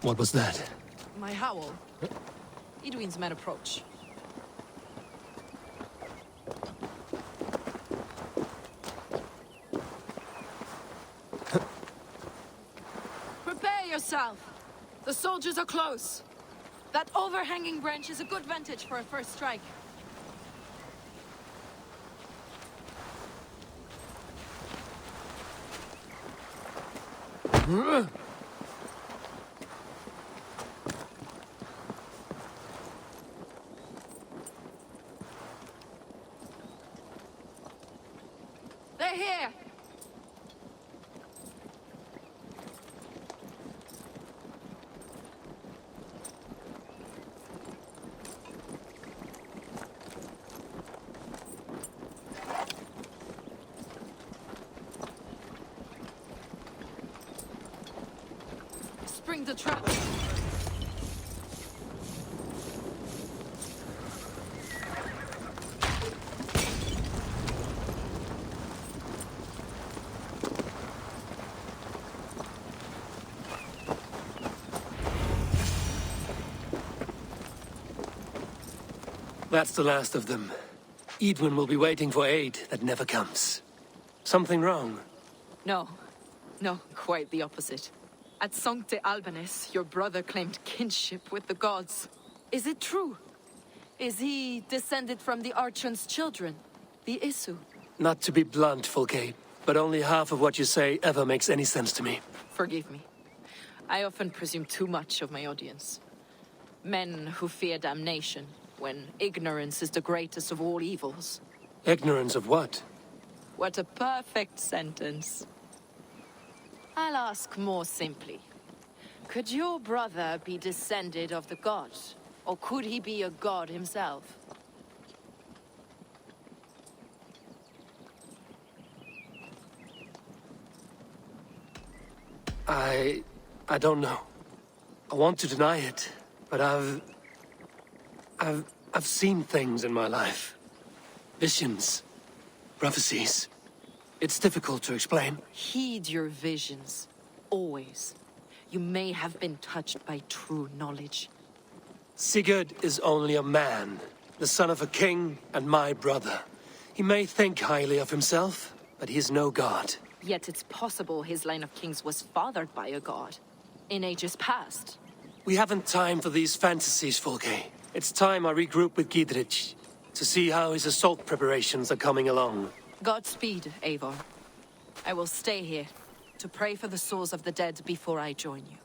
What was that? My howl. Iduin's men approach. Prepare yourself! The soldiers are close. That overhanging branch is a good vantage for a first strike. They're here! Spring the trap! That's the last of them. Iduin will be waiting for aid that never comes. Something wrong? No. No, quite the opposite. At Sancte Albanus, your brother claimed kinship with the gods. Is it true? Is he descended from the Archon's children, the Isu? Not to be blunt, Fulke, but only half of what you say ever makes any sense to me. Forgive me. I often presume too much of my audience. Men who fear damnation, when ignorance is the greatest of all evils. Ignorance of what? What a perfect sentence. I'll ask more simply. Could your brother be descended of the gods? Or could he be a god himself? I don't know. I want to deny it, but I've seen things in my life. Visions, prophecies. It's difficult to explain. Heed your visions. Always. You may have been touched by true knowledge. Sigurd is only a man, the son of a king and my brother. He may think highly of himself, but he is no god. Yet it's possible his line of kings was fathered by a god. In ages past. We haven't time for these fantasies, Fulke. It's time I regroup with Giedrich to see how his assault preparations are coming along. Godspeed, Eivor. I will stay here to pray for the souls of the dead before I join you.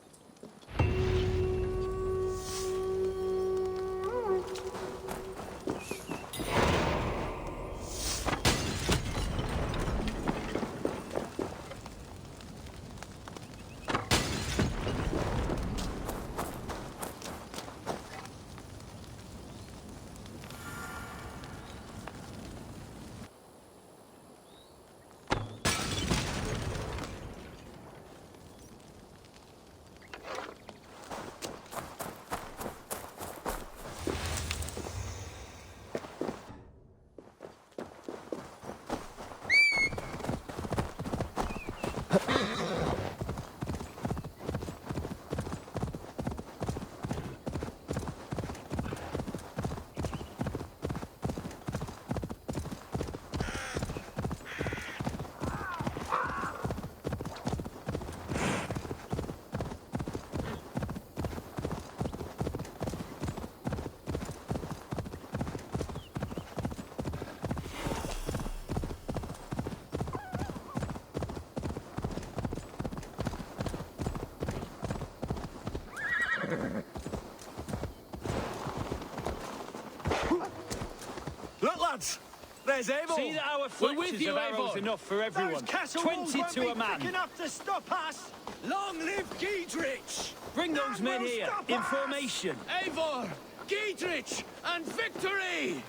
Look, lads! There's Eivor! See that our We're with fletchers you, of arrows Eivor. enough for everyone. Those castle 20 to a man. enough to stop us! Long live Giedrich! Bring those That men will here, stop in us! formation. Eivor! Giedrich! And victory!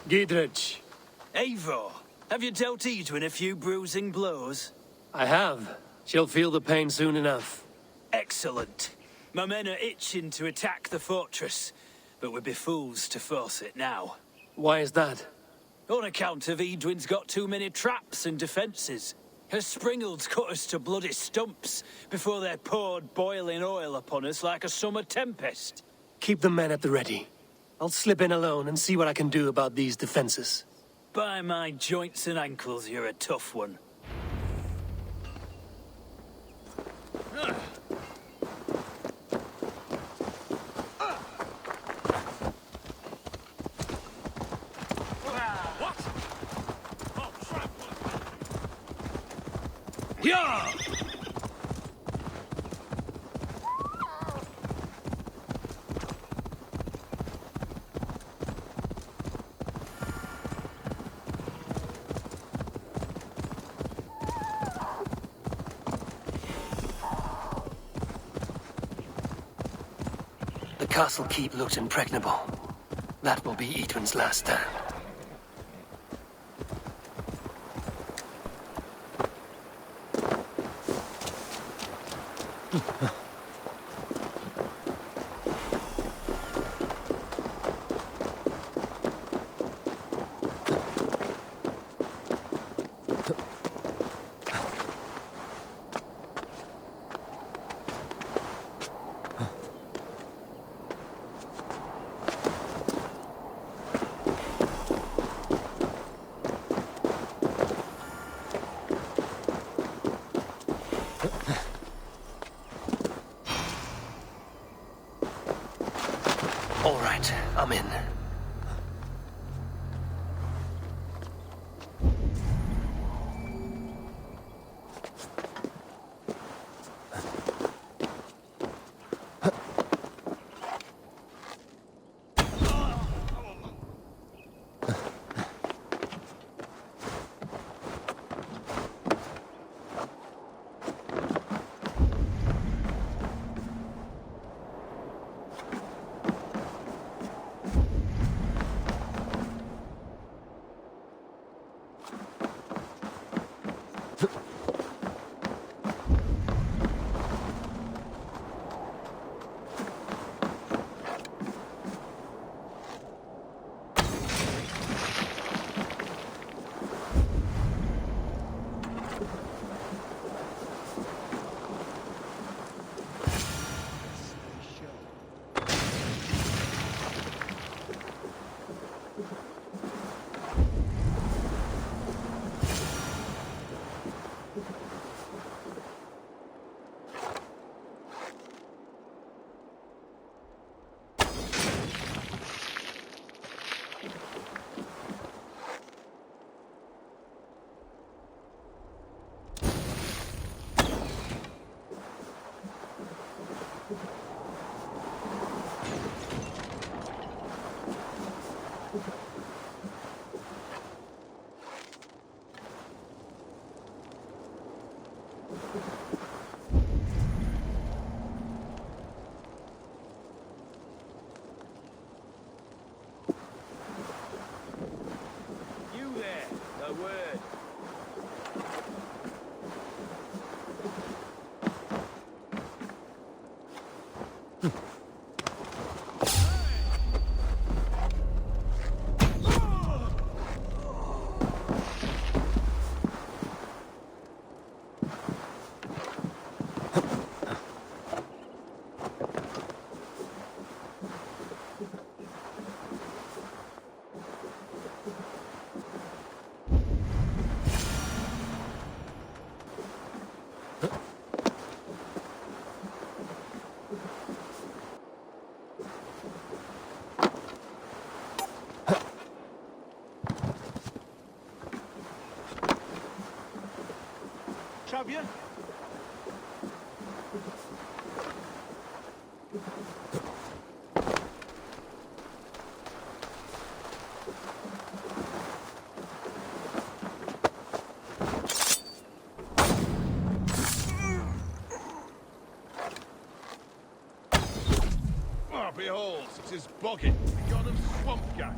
Giedrich, Eivor, have you dealt Iduin a few bruising blows? I have. She'll feel the pain soon enough. Excellent. My men are itching to attack the fortress, but we'd be fools to force it now. Why is that? On account of Iduin's got too many traps and defences. Her springalds cut us to bloody stumps before they poured boiling oil upon us like a summer tempest. Keep the men at the ready. I'll slip in alone and see what I can do about these defenses. By my joints and ankles, you're a tough one. Yeah! The castle keep looks impregnable. That will be Iduin's last stand. All right, I'm in. You there, a word. Have you? Ah, behold, it is Boggin, the god of swamp gang.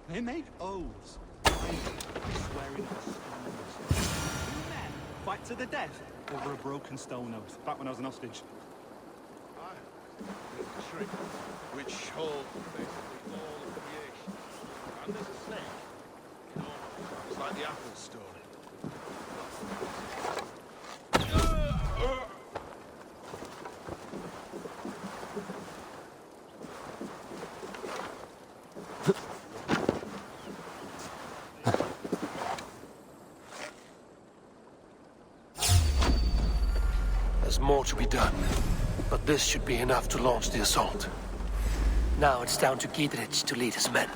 They make oaths. Swearing at stones. Men fight to the death over a broken stone oath. Back when I was an hostage. Aye, the trick which holds basically all of creation. And there's a snake. You know, it's like the apple story. There's more to be done, but this should be enough to launch the assault. Now it's down to Giedrich to lead his men.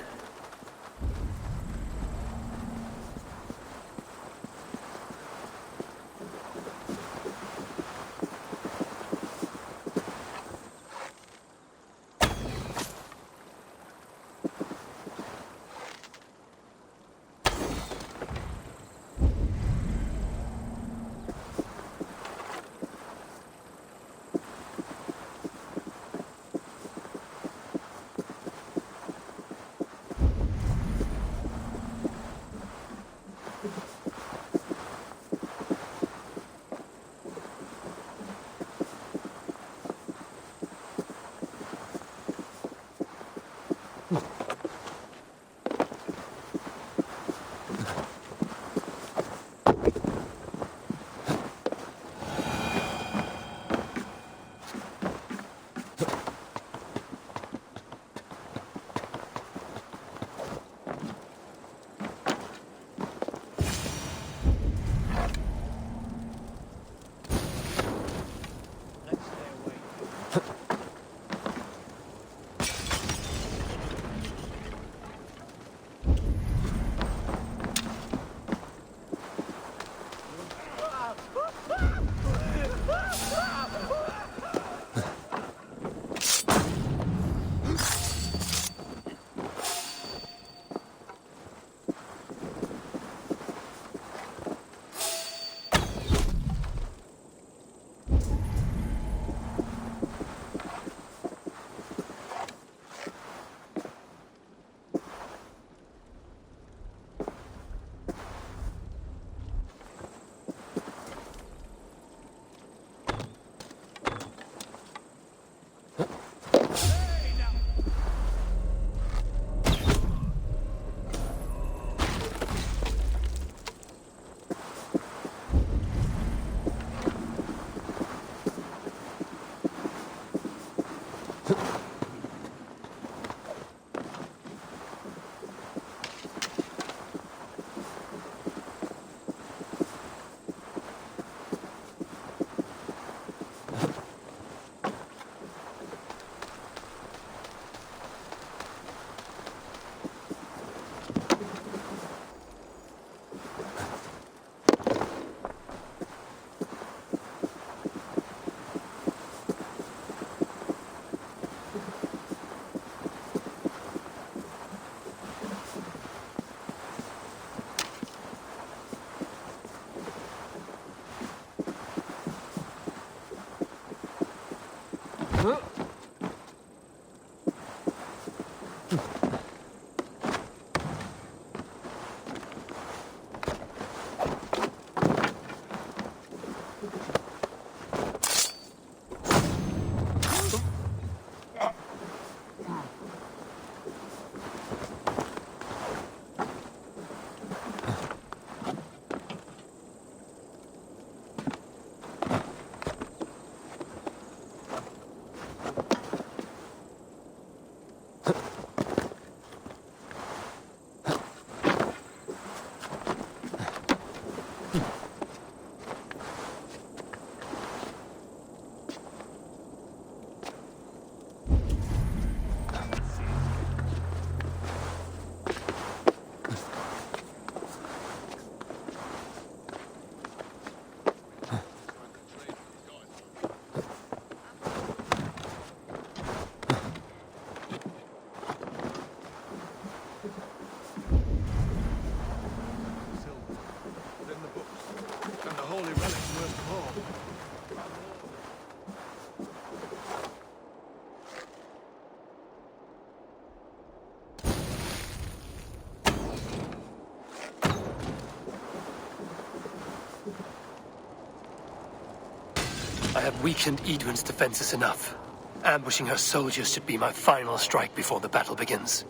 I have weakened Iduin's defenses enough. Ambushing her soldiers should be my final strike before the battle begins.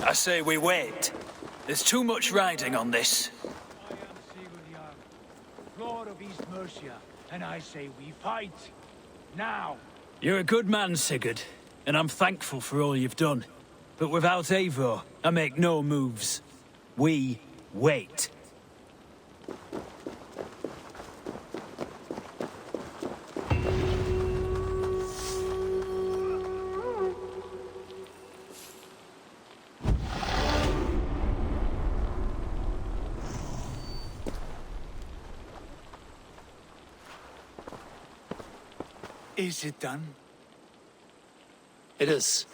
I say we wait. There's too much riding on this. I am Siguruddin, Lord of East Mercia, and I say we fight. Now! You're a good man, Sigurd, and I'm thankful for all you've done. But without Eivor, I make no moves. We wait. Is it done? It is.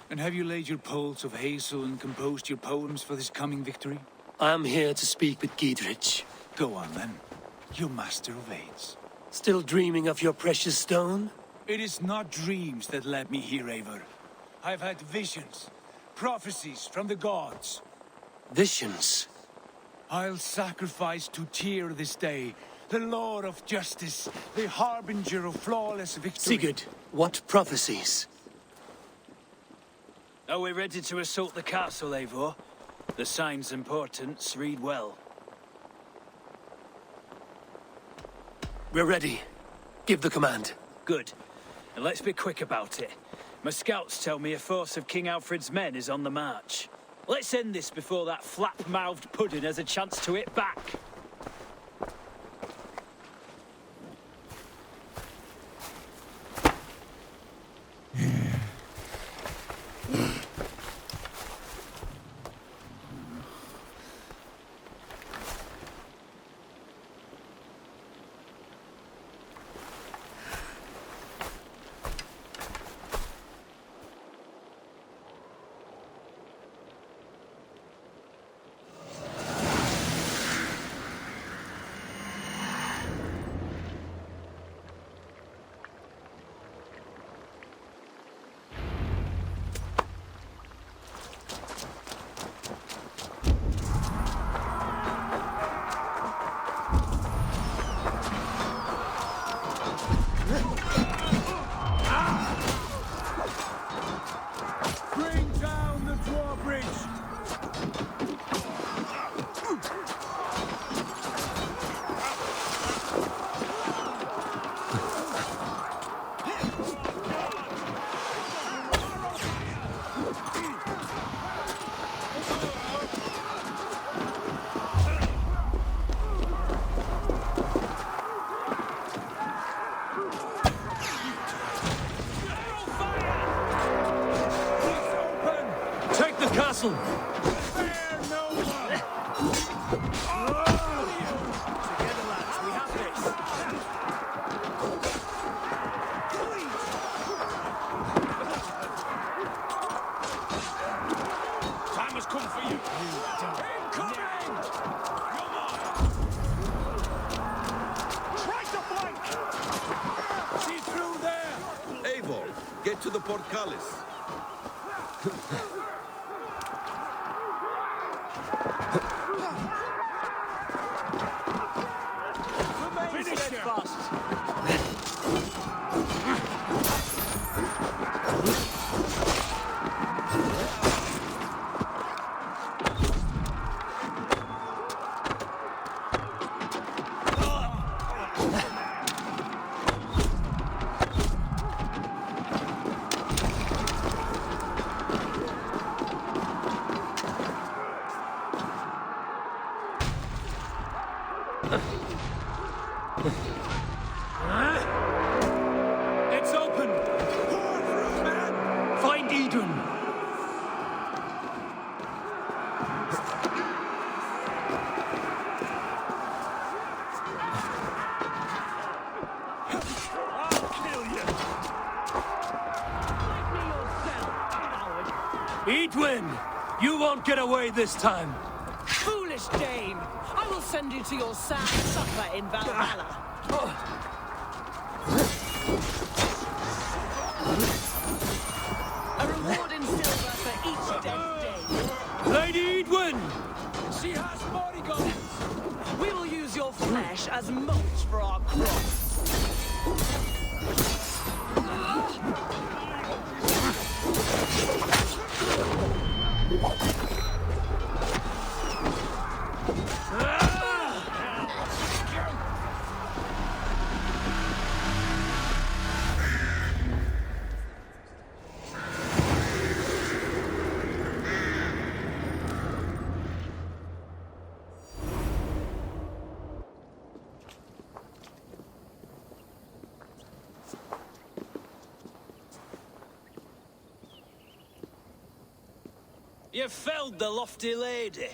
And have you laid your poles of hazel and composed your poems for this coming victory? I am here to speak with Giedrich. Go on then, you master of aids. Still dreaming of your precious stone? It is not dreams that led me here, Eivor. I've had visions, prophecies from the gods. Visions? I'll sacrifice to Tyr this day, the Lord of Justice, the harbinger of flawless victory. Sigurd, what prophecies? Are we ready to assault the castle, Eivor? The sign's importance, read well. We're ready. Give the command. Good. And let's be quick about it. My scouts tell me a force of King Alfred's men is on the march. Let's end this before that flap-mouthed pudding has a chance to hit back. Spare no one! Together, lads, we have this. Time has come for you. Incoming! Come on! Try to flank! See through there! Eivor, get to the portcullis. Finish steadfast. It's open! Find Idun! Idwin! You won't get away this time! Foolish Dane! I will send you to your sad supper in Valhalla. A reward in silver for each dead day. Lady Idwin! She has bodyguards! We will use your flesh as mulch for our crops. You felled the lofty lady.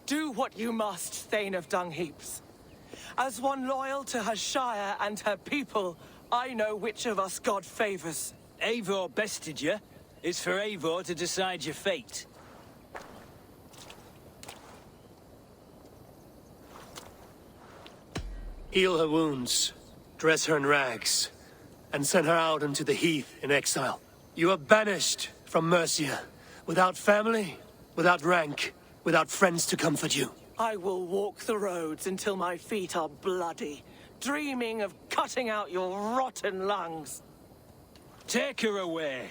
Do what you must, Thane of Dung Heaps. As one loyal to her shire and her people, I know which of us God favors. Eivor bested you. It's for Eivor to decide your fate. Heal her wounds, dress her in rags, and send her out into the heath in exile. You are banished from Mercia, without family, without rank, without friends to comfort you. I will walk the roads until my feet are bloody, dreaming of cutting out your rotten lungs. Take her away.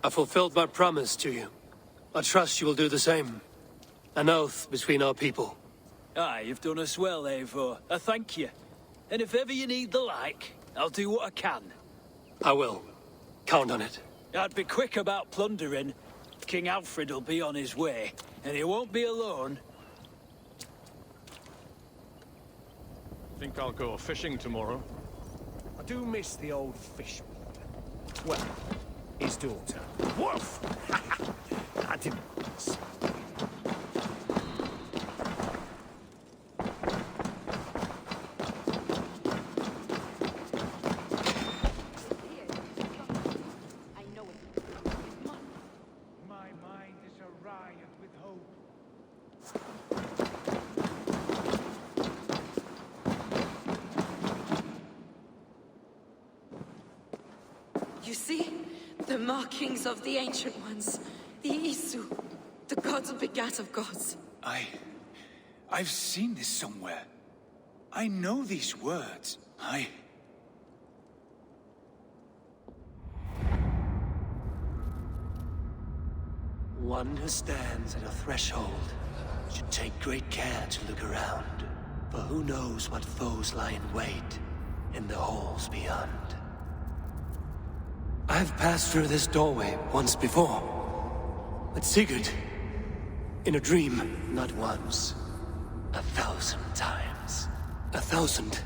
I fulfilled my promise to you. I trust you will do the same. An oath between our people. Aye, you've done us well, Eivor. I thank you. And if ever you need the like, I'll do what I can. I will. Count on it. I'd be quick about plundering. King Alfred will be on his way, and he won't be alone. Think I'll go fishing tomorrow. I do miss the old fishman. Well, his daughter. Woof! I didn't see. My mind is a riot with hope. You see? The markings of the Ancient Ones. The Isu. The gods begat of gods. I've seen this somewhere. I know these words. One who stands at a threshold should take great care to look around, for who knows what foes lie in wait in the halls beyond. I've passed through this doorway once before, with Sigurd, in a dream, not once. 1,000.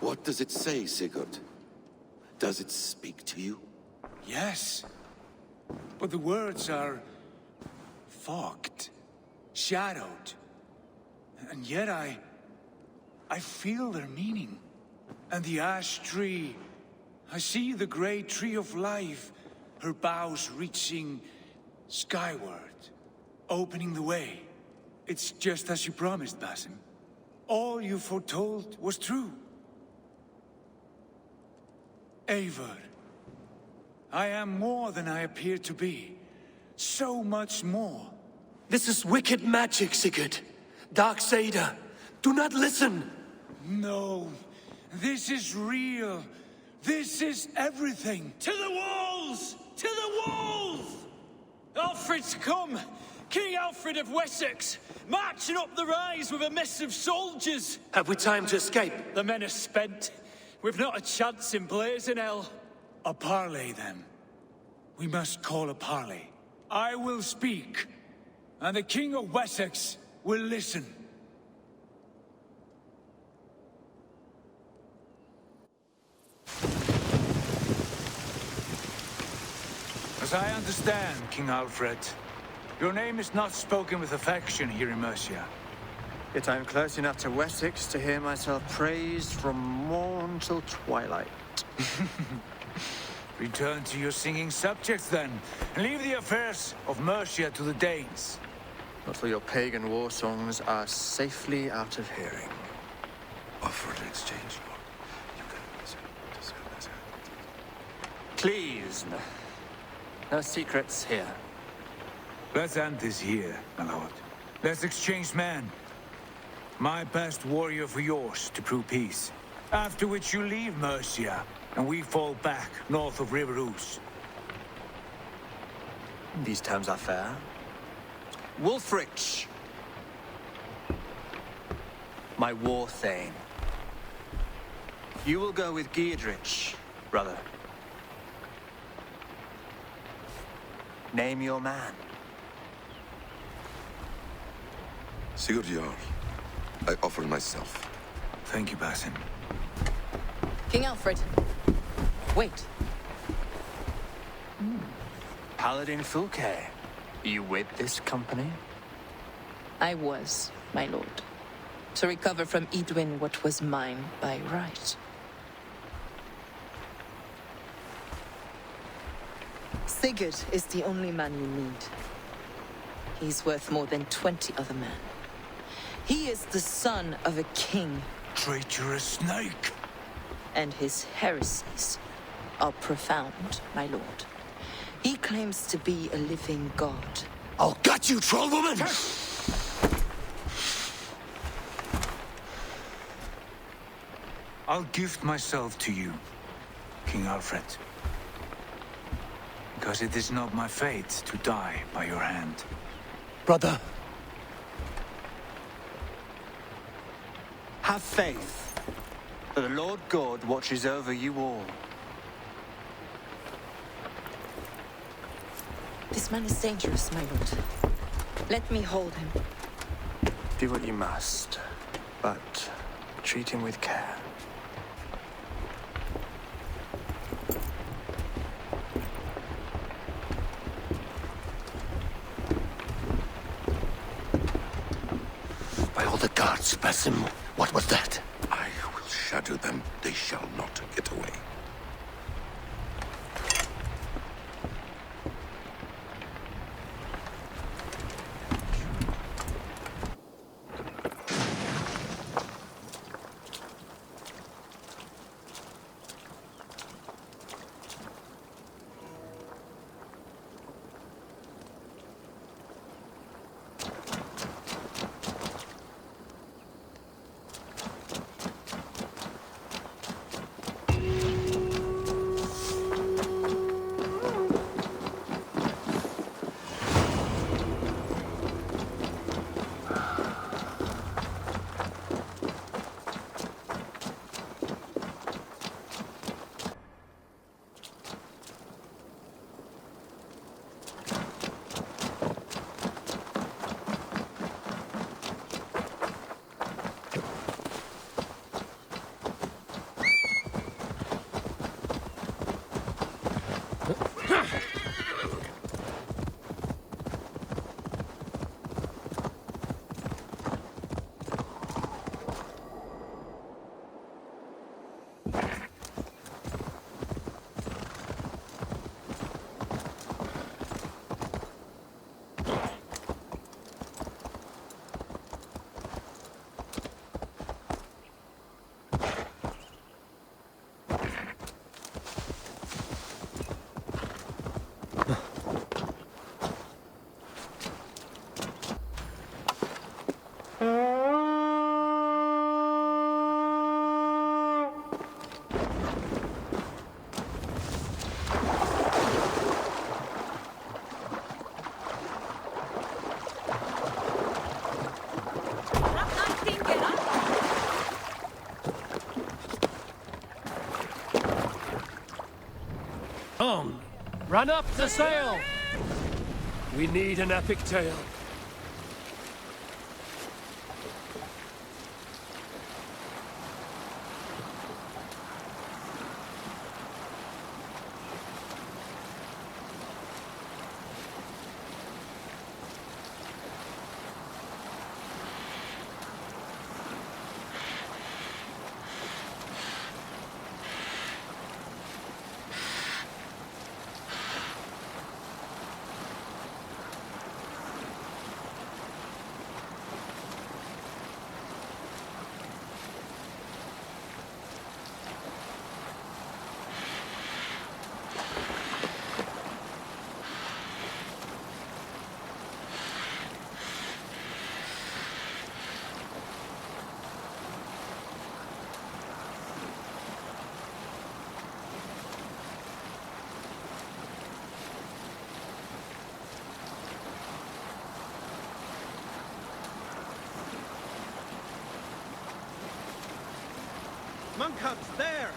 What does it say, Sigurd? Does it speak to you? Yes. But the words are fogged, shadowed. And yet I feel their meaning. And the ash tree, I see the great tree of life, her boughs reaching skyward, opening the way. It's just as you promised, Basim. All you foretold was true. Eivor, I am more than I appear to be. So much more. This is wicked magic, Sigurd. Darksader, do not listen! No, this is real. This is everything. To the walls! To the walls! Alfred's come! King Alfred of Wessex, marching up the rise with a mess of soldiers. Have we time to escape? The men are spent. We've not a chance in blazing hell. A parley, then. We must call a parley. I will speak, and the King of Wessex will listen. As I understand, King Alfred, your name is not spoken with affection here in Mercia. Yet I'm close enough to Wessex to hear myself praised from morn till twilight. Return to your singing subjects, then, and leave the affairs of Mercia to the Danes. Not till your pagan war songs are safely out of hearing. Offer an exchange, Lord. Please, no secrets here. Let's end this here, my lord. Let's exchange men. My best warrior for yours to prove peace. After which you leave Mercia, and we fall back north of River Ouse. These terms are fair. Wulfrich, my war thane. You will go with Giedrich, brother. Name your man. Sigurd Jarl, I offer myself. Thank you, Basim. King Alfred. Wait. Paladin Fulke, you with this company? I was, my lord. To recover from Iduin what was mine by right. Sigurd is the only man you need. He's worth more than 20 other men. He is the son of a king. Traitorous snake! And his heresies are profound, my lord. He claims to be a living god. I'll gut you, troll woman! I'll gift myself to you, King Alfred. Because it is not my fate to die by your hand. Brother. Have faith that the Lord God watches over you all. This man is dangerous, my lord. Let me hold him. Do what you must, but treat him with care. By all the gods, Basim, what was that? I will shadow them. They shall not get away. On! Run up the sail! We need an epic tale. Monk cubs, there!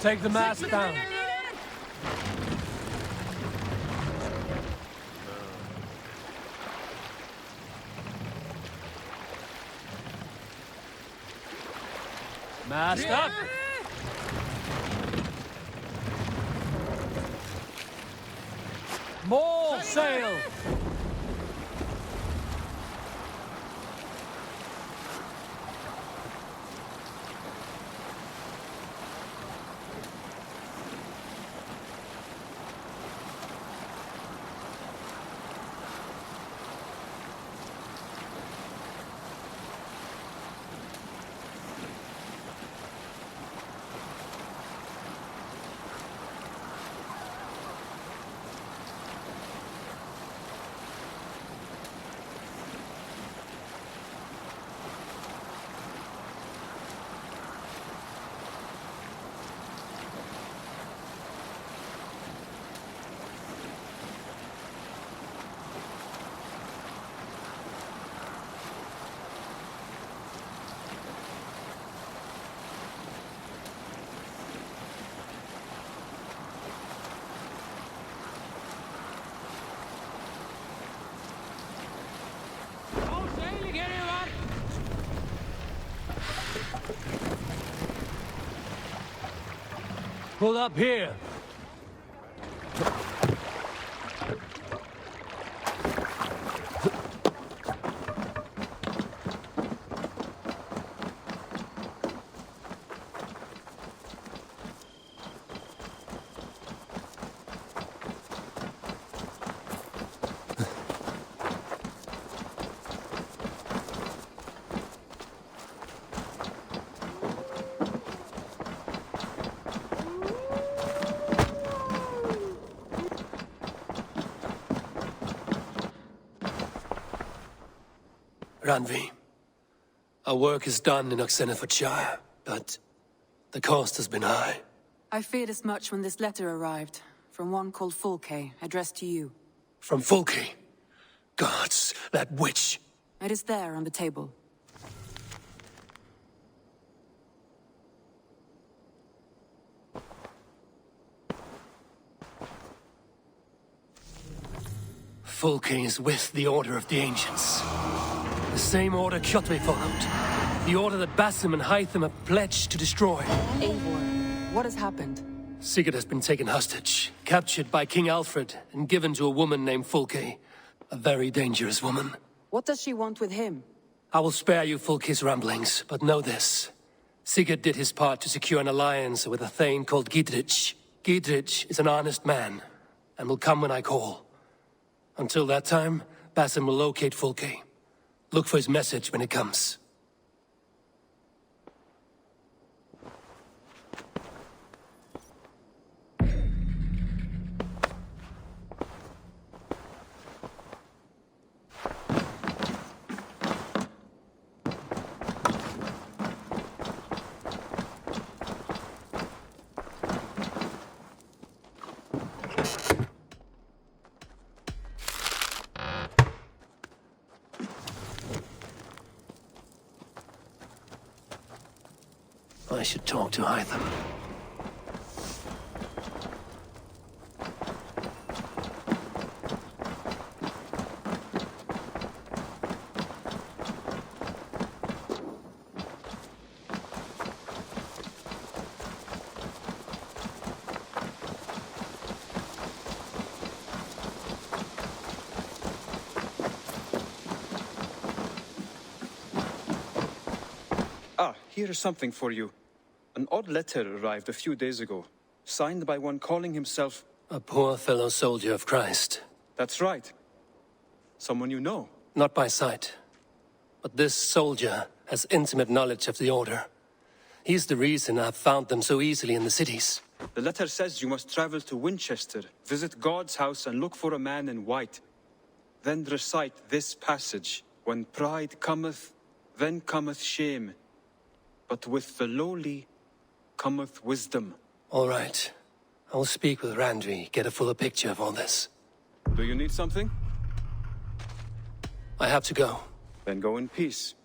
Take the mast down. Mast up! More sail! Pull up here. Randvi, our work is done in Oksenefordshire, but the cost has been high. I feared as much when this letter arrived, from one called Fulke, addressed to you. From Fulke? Gods, that witch! It is there on the table. Fulke is with the Order of the Ancients. The same order Kjotve followed. The order that Basim and Hytham have pledged to destroy. Eivor, what has happened? Sigurd has been taken hostage, captured by King Alfred, and given to a woman named Fulke. A very dangerous woman. What does she want with him? I will spare you Fulke's ramblings, but know this. Sigurd did his part to secure an alliance with a thane called Giedrich. Giedrich is an honest man, and will come when I call. Until that time, Basim will locate Fulke. Look for his message when it comes. I should talk to Hytham. Here is something for you. An odd letter arrived a few days ago, signed by one calling himself... A poor fellow soldier of Christ. That's right. Someone you know. Not by sight. But this soldier has intimate knowledge of the Order. He's the reason I've found them so easily in the cities. The letter says you must travel to Winchester, visit God's house and look for a man in white. Then recite this passage. When pride cometh, then cometh shame. But with the lowly cometh wisdom. All right. I will speak with Randvi, get a fuller picture of all this. Do you need something? I have to go. Then go in peace.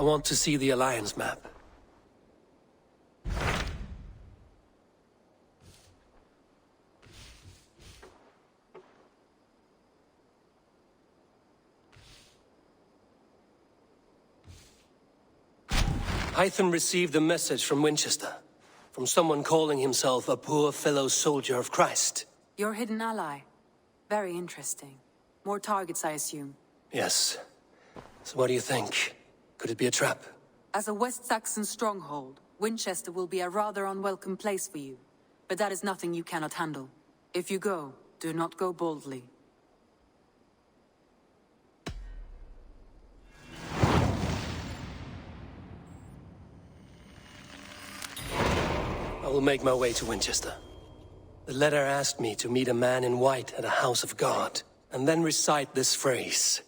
I want to see the Alliance map. Hytham received a message from Winchester, from someone calling himself a poor fellow soldier of Christ. Your hidden ally. Very interesting. More targets, I assume. Yes. So what do you think? Could it be a trap? As a West Saxon stronghold, Winchester will be a rather unwelcome place for you. But that is nothing you cannot handle. If you go, do not go boldly. I will make my way to Winchester. The letter asked me to meet a man in white at a house of God, and then recite this phrase.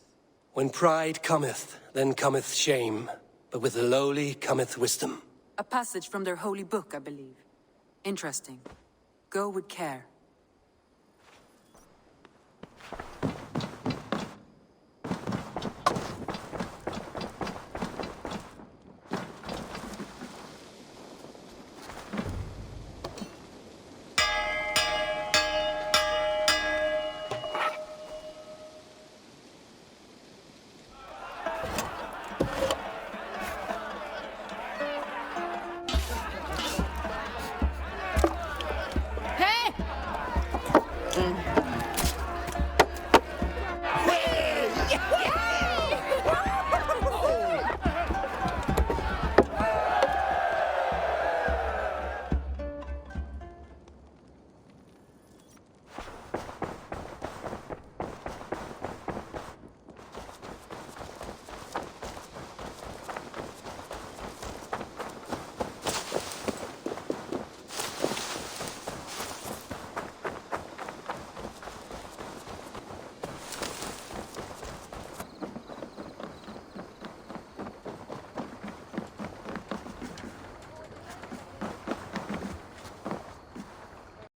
When pride cometh, then cometh shame, but with the lowly cometh wisdom. A passage from their holy book, I believe. Interesting. Go with care.